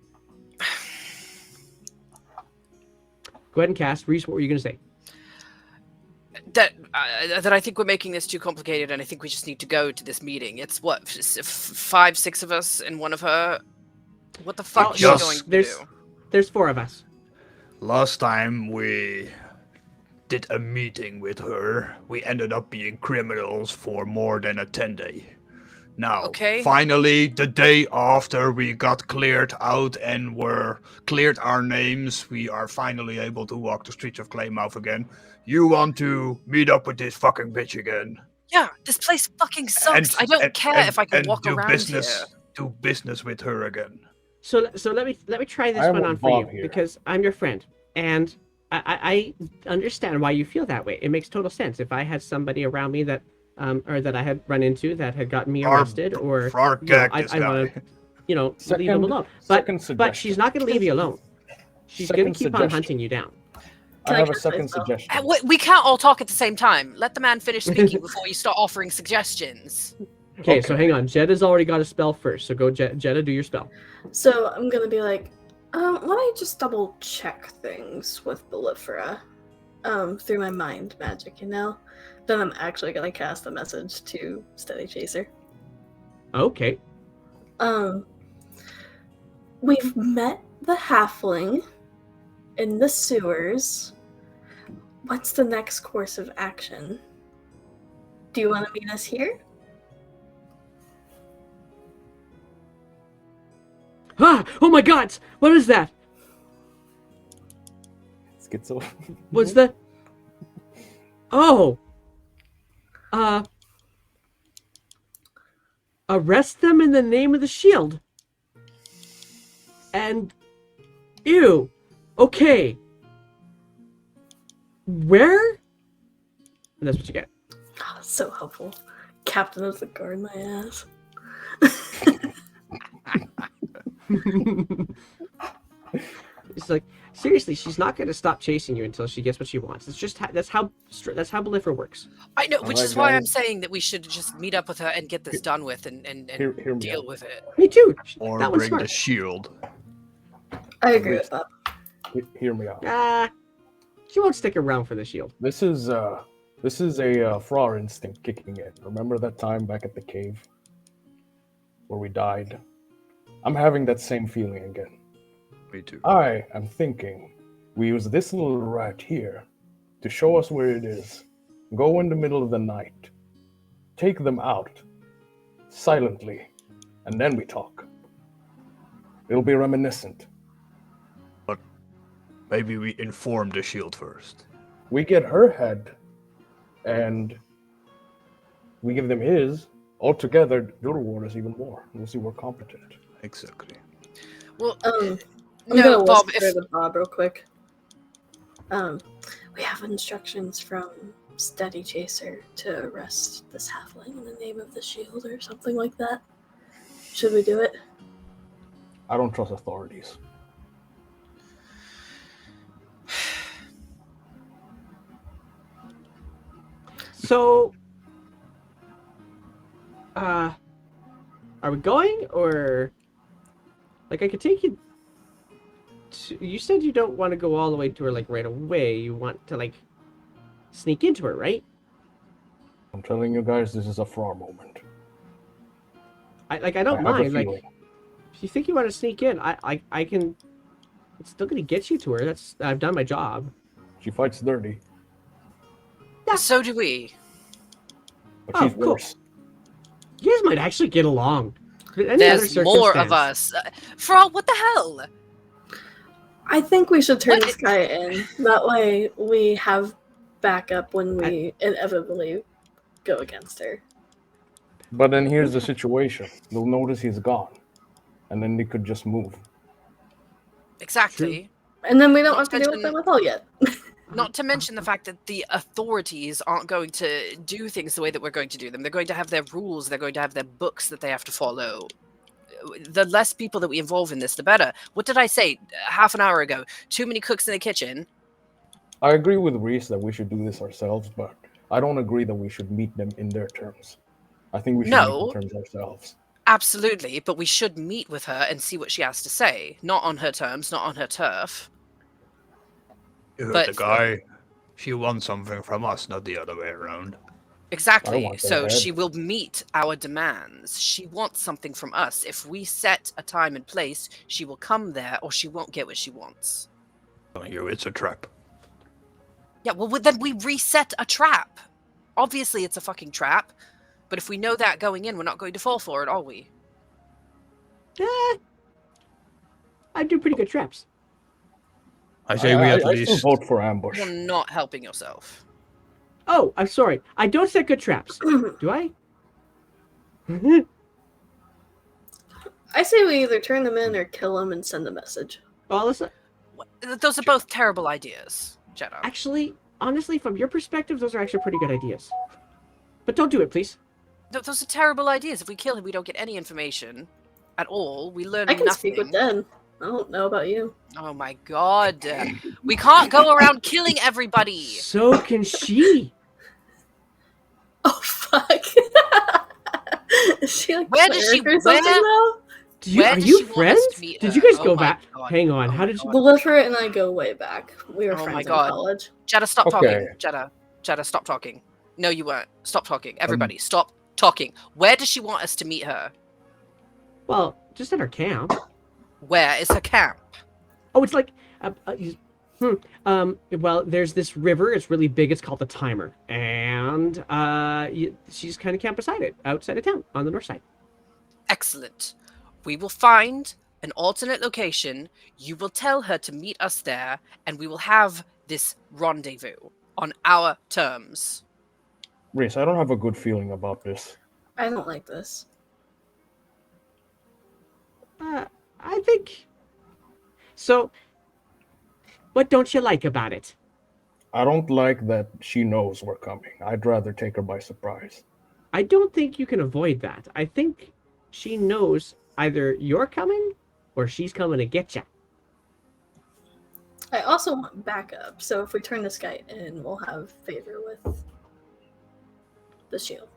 Go ahead and cast. Reese, what were you going to say? That I think we're making this too complicated, and I think we just need to go to this meeting. It's what 5, 6 of us and one of her. What the fuck Oh, is she yes. going to There's- do? There's 4 of us. Last time we did a meeting with her, we ended up being criminals for more than a 10-day. Now, Okay. finally, the day after we got cleared out and were cleared our names, we are finally able to walk the streets of Claymouth again. You want to meet up with this fucking bitch again? Yeah, this place fucking sucks. I don't care if I can walk do around business, here. Do business with her again. So let me try this I one want on for you Bob here. because I'm your friend and I understand why you feel that way. It makes total sense. If I had somebody around me that or that I had run into that had gotten me arrested or Far you know, gag I this want guy. to leave him alone. second But suggestion. she's not going to leave you alone. She's going Second to keep on suggestion. hunting you down. Can I I have a cast my second spell? suggestion. We can't all talk at the same time. Let the man finish speaking before you start offering suggestions. Okay, so Okay. hang on. Jetta's already got a spell first. So go Jetta, do your spell. So I'm gonna be like, why don't I just double check things with Bolifera, through my mind magic, you know? Then I'm actually gonna cast a message to Steady Chaser. Okay. We've met the halfling in the sewers. What's the next course of action? Do you want to meet us here? Ah! Oh my God! What is that? Schizo. What's the? Oh. Arrest them in the name of the shield. And, ew. Okay. Where? And that's what you get. Oh, that's so helpful. Captain of the guard, my ass. It's like, seriously, she's not going to stop chasing you until she gets what she wants. It's just that's how Bolifra works. I know, which Alright, is why I'm guys. saying that we should just meet up with her and get this done with and Hear me deal out. with it. Me too. Or That one's bring the smart. shield. I agree with that. Hear me out. She won't stick around for the shield. This is a Fraud instinct kicking in. Remember that time back at the cave where we died? I'm having that same feeling again. Me too. I am thinking we use this little rat here to show us where it is. Go in the middle of the night. Take them out silently, and then we talk. It'll be reminiscent. Maybe we inform the shield first. We get her head, and We give them his. Altogether, your reward is even more. We'll see we're competent. Exactly. Well, I'm no, gonna Bob. whisper to Bob real quick. We have instructions from Steady Chaser to arrest this halfling in the name of the shield or something like that. Should we do it? I don't trust authorities. So, are we going, or like I could take you? You said you don't want to go all the way to her like right away. You want to like sneak into her, right? I'm telling you guys, this is a Frar moment. I I don't have a mind. Like, feeling. if you think you want to sneak in, I can. It's still gonna get you to her. I've done my job. She fights dirty, So do we. but Oh, she's cool. worse. You guys might actually get along. In any There's other more of circumstance. us. Frog, what the hell? I think we should turn What? this guy in. That way we have backup when we inevitably go against her. But then here's the situation. They'll notice he's gone, and then they could just move. Exactly. And then we don't Not have to deal with mention- them at all yet. Not to mention the fact that the authorities aren't going to do things the way that we're going to do them. They're going to have their rules. They're going to have their books that they have to follow. The less people that we involve in this, the better. What did I say half an hour ago? Too many cooks in the kitchen. I agree with Reese that we should do this ourselves, but I don't agree that we should meet them in their terms. I think we should No. meet the terms ourselves. Absolutely, but we should meet with her and see what she has to say. Not on her terms, not on her turf. You heard But- the guy. She wants something from us, not the other way around. Exactly. want their So head. she will meet our demands. She wants something from us. If we set a time and place, she will come there or she won't get what she wants. Telling you, it's a trap. Yeah, well, then we reset a trap. Obviously, it's a fucking trap. But if we know that going in, we're not going to fall for it, are we? I do pretty good traps. I say we at I still least. vote for ambush. You're not helping yourself. Oh, I'm sorry. I don't set good traps. Do I? I say we either turn them in or kill them and send a message. Well, listen. Those are both terrible ideas, Jeddah. Actually, honestly, from your perspective, those are actually pretty good ideas. But don't do it, please. Those are terrible ideas. If we kill him, we don't get any information at all. We learn I can nothing. speak with Den. I don't know about you. Oh my god. We can't go around killing everybody. So can she. Oh fuck! Is she like Where does she- cleric or something where- now? Where Are does you she want us friends? to meet Did her? you guys Oh go my back? God. Hang on. Oh How my did you? God. Belliferent and I go way back. We were Oh my friends in God. college. Jeddah, stop Okay. talking. Jeddah, stop talking. No, you weren't. Stop talking. Everybody, stop talking. Where does she want us to meet her? Well, just at our camp. Where is her camp? Oh, it's like. Well, there's this river. It's really big. It's called the Timer, and she's kind of camped beside it, outside of town, on the north side. Excellent. We will find an alternate location. You will tell her to meet us there, and we will have this rendezvous on our terms. Reese, I don't have a good feeling about this. I don't like this. I think. So, what don't you like about it? I don't like that she knows we're coming. I'd rather take her by surprise. I don't think you can avoid that. I think she knows either you're coming or she's coming to get you. I also want backup, so if we turn this guy in, we'll have favor with the shield.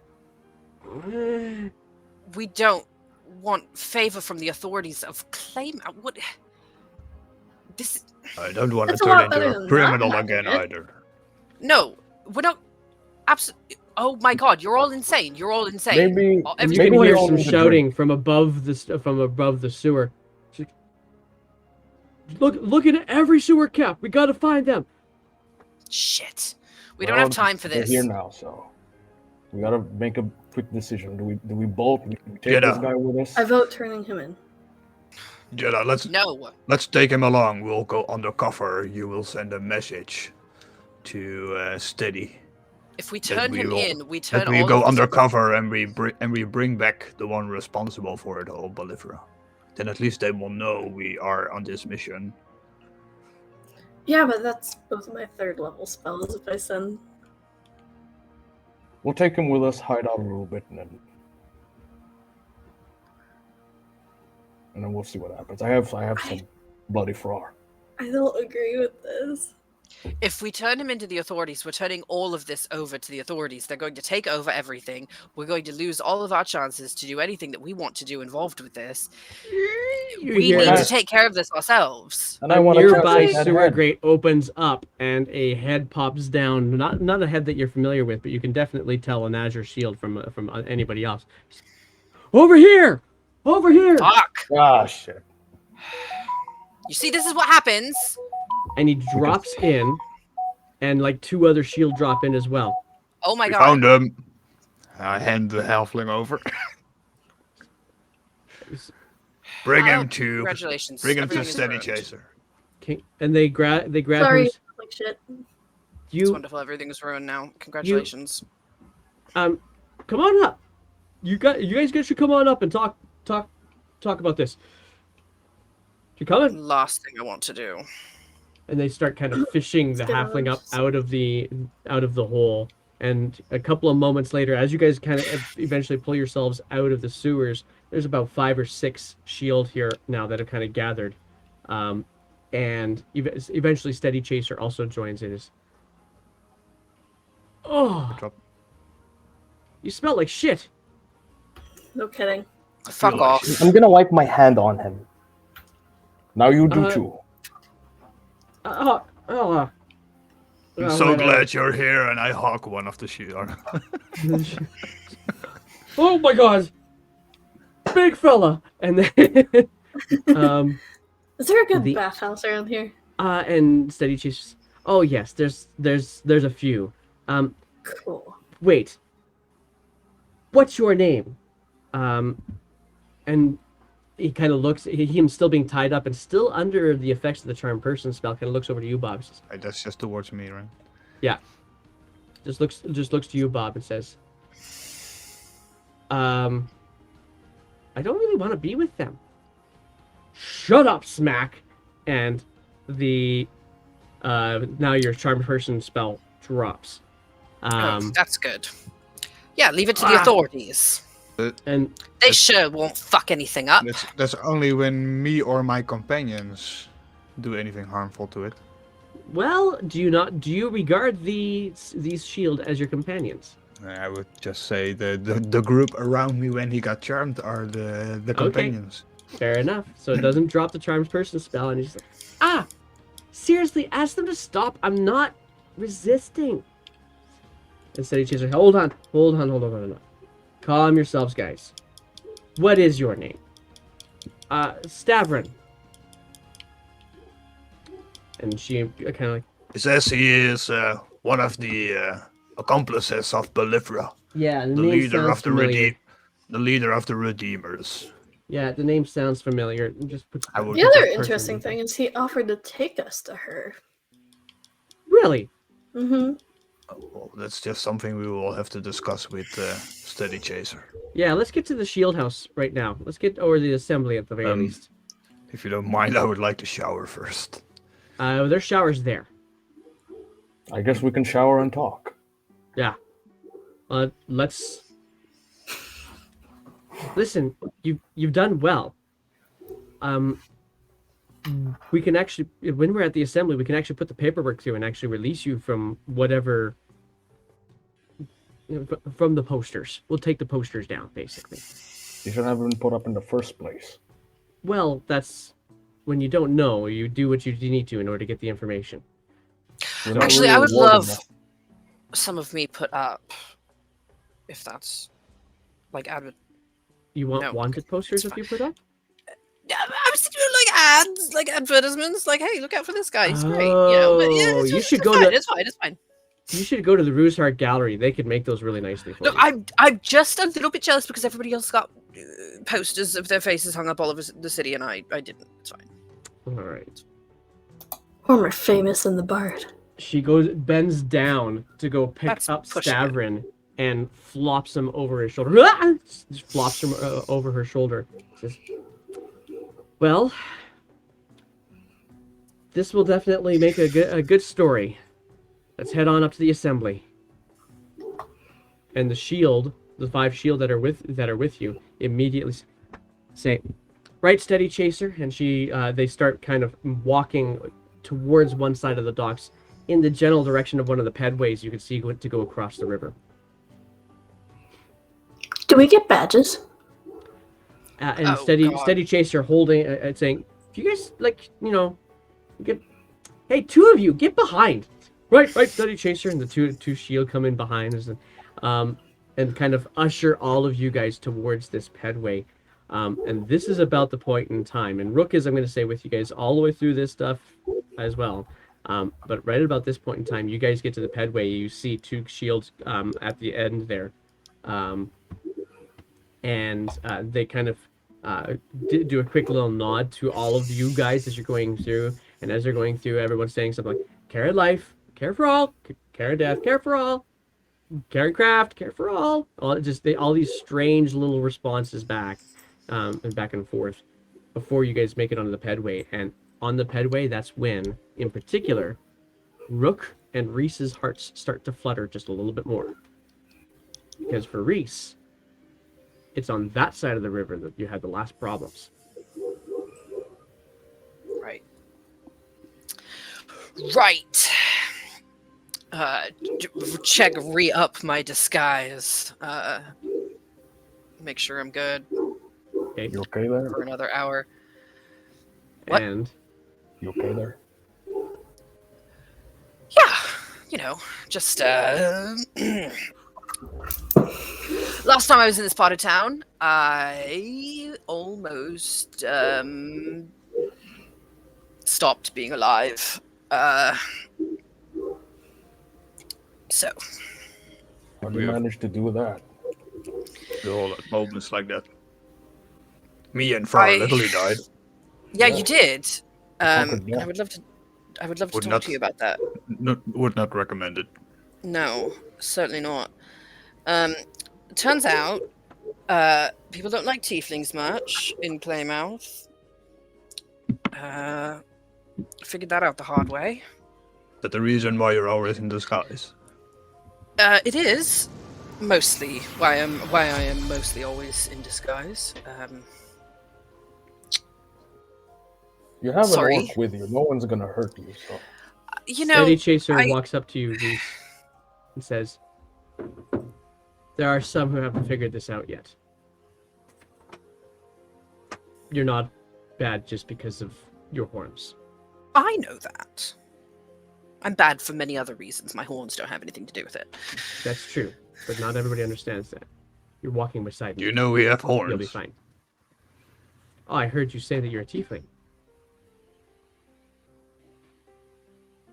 We don't want favor from the authorities of claim. What? This? I don't want to That's a turn lot into better a than not criminal having again it. either. No, we're not. Absolutely. Oh my God, you're all insane. You're all insane. Maybe, Oh, And you maybe can we hear all some need to shouting drink. from above the sewer. Look at every sewer cap. We gotta find them. Shit. We don't have time for They're this. here now, so we gotta make a quick decision. Do we bolt? Do we take Get this up. guy with us? I vote turning him in. Jeddah, No. let's take him along. We'll go undercover. You will send a message to Steady. If we That turn we him will- in, we turn That we all go of this- undercover and we bring back the one responsible for it all, Bolivra. Then at least they will know we are on this mission. Yeah, but that's both my 3rd level spells if I send. We'll take him with us, hide out a little bit, and then we'll see what happens. I have some bloody fraud. I don't agree with this. If we turn him into the authorities, we're turning all of this over to the authorities. They're going to take over everything. We're going to lose all of our chances to do anything that we want to do involved with this. We hear need that. to take care of this ourselves. And a I want to nearby that sewer head. grate opens up and a head pops down. Not a head that you're familiar with, but you can definitely tell an azure shield from anybody else. Over here! Over here! Fuck! Ah, shit. You see, this is what happens. And he drops in, and like 2 other shield drop in as well. Oh my We god. found them. I hand the halfling over. Bring Well, him to Congratulations. bring him to Everything is Steady ruined. Chaser. Okay. And they grab Sorry, him. like shit. It's You wonderful. Everything is ruined now. Congratulations. come on up. You guys should come on up and talk about this. You coming? Last thing I want to do. And they start kind of fishing the Let's get halfling on. up out of the hole. And a couple of moments later, as you guys kind of eventually pull yourselves out of the sewers, there's about 5 or 6 shield here now that have kind of gathered. And eventually Steady Chaser also joins in. Oh, Drop. you smell like shit. No kidding. Fuck like off. shit. I'm gonna wipe my hand on him. Now you do Uh, too. I'm so glad you're here, and I hawk one of the shield. Oh my god, big fella! And then, Is there a good The- bathhouse around here? and Steady Chase. Oh yes, there's a few. Cool. Wait, what's your name? And he kind of looks. Him still being tied up and still under the effects of the charm person spell. Kind of looks over to you, Bob. Says, Right, that's just towards me, right? yeah. Just looks to you, Bob, and says, I don't really want to be with them. Shut up, Smack. And the now your charmed person spell drops. Oh, that's good. Yeah, leave it to the authorities. And They sure won't fuck anything up. That's only when me or my companions do anything harmful to it. well, do you regard these shield as your companions? I would just say the group around me when he got charmed are the companions. Fair enough. So it doesn't drop the charmed person spell, and he's like, seriously, ask them to stop. I'm not resisting. Instead, he chases, hold on. Calm yourselves, guys. What is your name? Stavrin. And she kind of like, It says he is one of the accomplices of Bolivra, yeah, the name leader sounds of the familiar. the leader of the Redeemers. Yeah, the name sounds familiar. Just put I would- The Look other at that interesting thing is he offered to take us to her. Really? Mm-hmm. Well, that's just something we will have to discuss with Steady Chaser. Yeah, let's get to the shield house right now. Let's get over the assembly at the very least. If you don't mind, I would like to shower first. There's showers there. I guess we can shower and talk. Yeah. Let's listen. You've done well. We can actually, when we're at the assembly, we can actually put the paperwork through and actually release you from whatever. From the posters. We'll take the posters down, basically. You should have been put up in the first place. Well, that's when you don't know. You do what you need to in order to get the information. We're not Actually, really I would rewarding love them. some of me put up, if that's like advert. You want No, wanted posters it's if you put up? Yeah, I was thinking of like ads, like advertisements, like hey, look out for this guy, he's great. You know, but yeah, Oh, it's, you it's should go fine, to- It's fine. It's fine. You should go to the Rooshart Gallery. They could make those really nicely for No, you. I'm just a little bit jealous because everybody else got posters of their faces hung up all over the city, and I didn't. It's fine. All right. Or more famous than the bard. She bends down to go pick That's up pushing it. Stavrin and flops him over his shoulder. Just flops him over her shoulder. Says, "Well, this will definitely make a good story. Let's head on up to the assembly." And the 5 shield that are with you, immediately say, "Right, steady, chaser." And they start kind of walking towards one side of the docks in the general direction of one of the pedways you can see to go across the river. Do we get badges? And Oh, steady God. steady chaser holding saying, "If you guys get, hey, 2 of you get behind." Right, steady chaser, and the two shield come in behind us, and kind of usher all of you guys towards this pedway. And this is about the point in time. And Rook is, I'm going to say, with you guys all the way through this stuff as well. But right about this point in time, you guys get to the pedway. You see 2 shields at the end there. And they kind of do a quick little nod to all of you guys as you're going through. And as they're going through, everyone's saying something like, "Care of life, care for all, care of death, care for all. Care and craft, care for all." All these strange little responses back, and back and forth, before you guys make it onto the pedway. And on the pedway, that's when, in particular, Rook and Reese's hearts start to flutter just a little bit more. Because for Reese, it's on that side of the river that you had the last problems. Right. Check re-up my disguise. Make sure I'm good Okay. You okay there? for another hour. What? And You okay there? Yeah, just last time I was in this part of town, I almost stopped being alive. So How do you manage to do that? We all at moments like that. Me and Farah I- literally died. yeah, Yeah. you did. Conquered And I death. would love to. I would love to Would talk not- to you about that. Would not recommend it. No, certainly not. Turns out, people don't like tieflings much in Playmouth. Figured that out the hard way. That the reason why you're always in disguise. It is mostly why I am mostly always in disguise. You have an Sorry. orc with you. No one's gonna hurt you. So Steady Chaser I- walks up to you, Reese, and says, "There are some who haven't figured this out yet. You're not bad just because of your horns." I know that. I'm bad for many other reasons. My horns don't have anything to do with it. That's true, but not everybody understands that. You're walking beside me. You know we have You'll be horns. fine. Oh, I heard you say that you're a tiefling.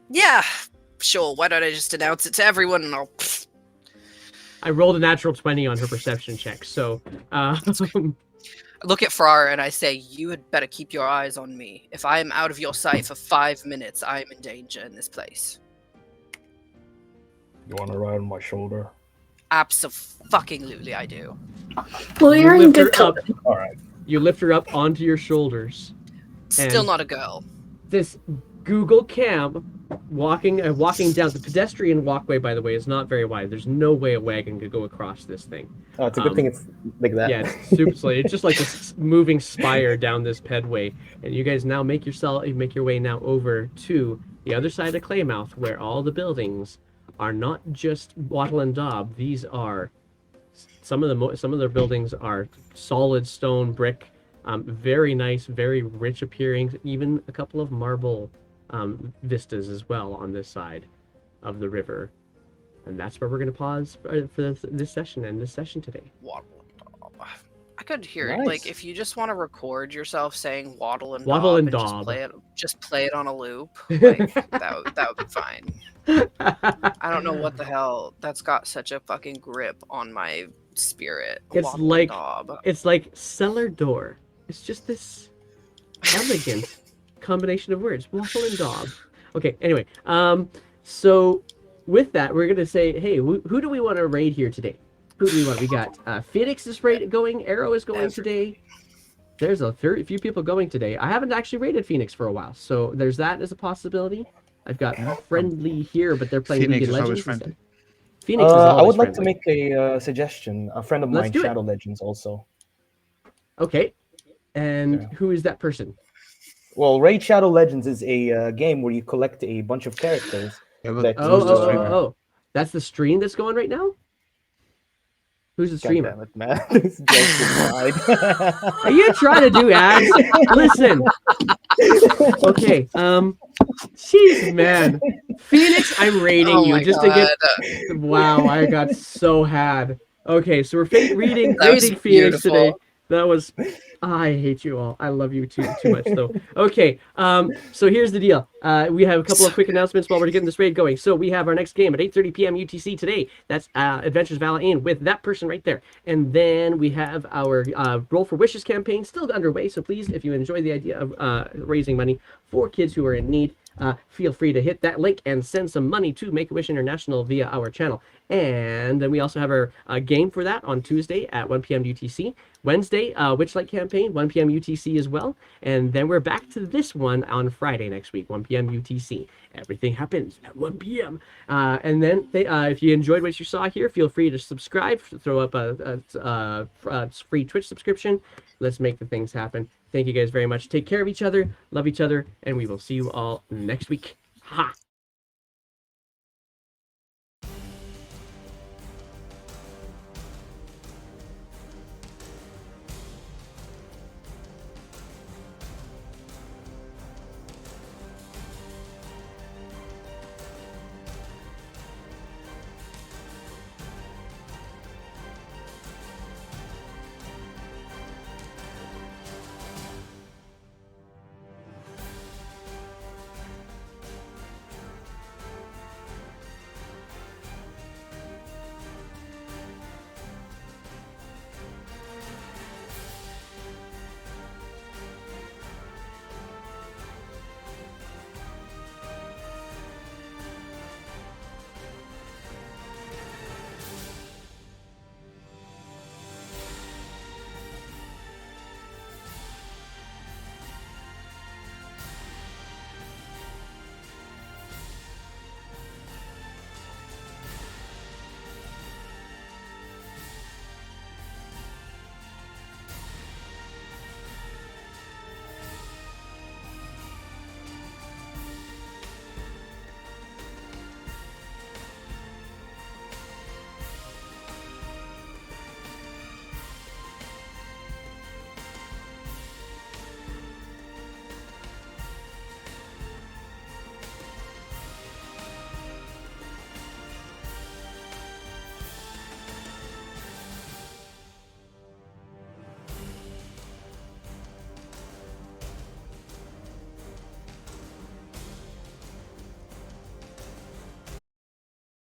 Yeah, sure. Why don't I just announce it to everyone and I'll. I rolled a natural 20 on her perception check, so I look at Farrar and I say, "You had better keep your eyes on me. If I am out of your sight for 5 minutes, I am in danger in this place." you want to ride on my shoulder? Absolutely, I do. Well, you you're in lift good her up. company. All right. You lift her up onto your shoulders. Still And- not a girl. This Google Cam walking down the pedestrian walkway, by the way, is not very wide. There's no way a wagon could go across this thing. Oh, it's a good thing it's like that. Yeah, it's super slow. It's just like this moving spire down this pedway, and you guys now make your way now over to the other side of Claymouth, where all the buildings are not just wattle and daub. These are some of their buildings are solid stone brick, very nice, very rich appearing. Even a couple of marble vistas as well on this side of the river. And that's where we're going to pause for this session and this session today. Waddle and daub. I could hear it. Nice. Like, if you just want to record yourself saying waddle and Waddle daub and just daub. play it on a loop. Like, that would be fine. I don't know what the hell. That's got such a fucking grip on my spirit. It's Waddle and like- daub. It's like cellar door. It's just this elegant combination of words. Waffle and daub. Okay, anyway. So with that, we're gonna say, hey, who do we want to raid here today? Who do we want? We got Phoenix is raid going. Arrow is going today. There's a few people going today. I haven't actually raided Phoenix for a while, so there's that as a possibility. I've got Friendly here, but they're playing Phoenix League of is always Legends instead. friendly. Phoenix is I always would like friendly. to make a suggestion. A friend of Let's mine, do it. Shadow Legends, also. Okay, and Yeah. who is that person? Well, Raid Shadow Legends is a game where you collect a bunch of characters. Yeah, but that Oh, who's the oh, oh, streamer? oh. That's the stream that's going right now? Who's the God streamer? damn it, man! This joke just died. Are you trying to do ads? Listen. Okay. Jeez, man. Phoenix, I'm raiding Oh you my just god. to get. Wow, I got so had. Okay, so we're raiding That was Phoenix today. beautiful. That was. I hate you all. I love you too much though. Okay, so here's the deal. We have a couple of quick announcements while we're getting this raid going. So we have our next game at 8:30 p.m. UTC today. That's Adventures Valor with that person right there. And then we have our Roll for Wishes campaign still underway. So please, if you enjoy the idea of raising money for kids who are in need, feel free to hit that link and send some money to Make-A-Wish International via our channel. And then we also have our game for that on Tuesday at 1 p.m. UTC. Wednesday, Witchlight campaign, 1 p.m. UTC as well. And then we're back to this one on Friday next week, 1 p.m. UTC. Everything happens at 1 p.m. And then if you enjoyed what you saw here, feel free to subscribe, throw up a free Twitch subscription. Let's make the things happen. Thank you guys very much. Take care of each other, love each other, and we will see you all next week. Ha!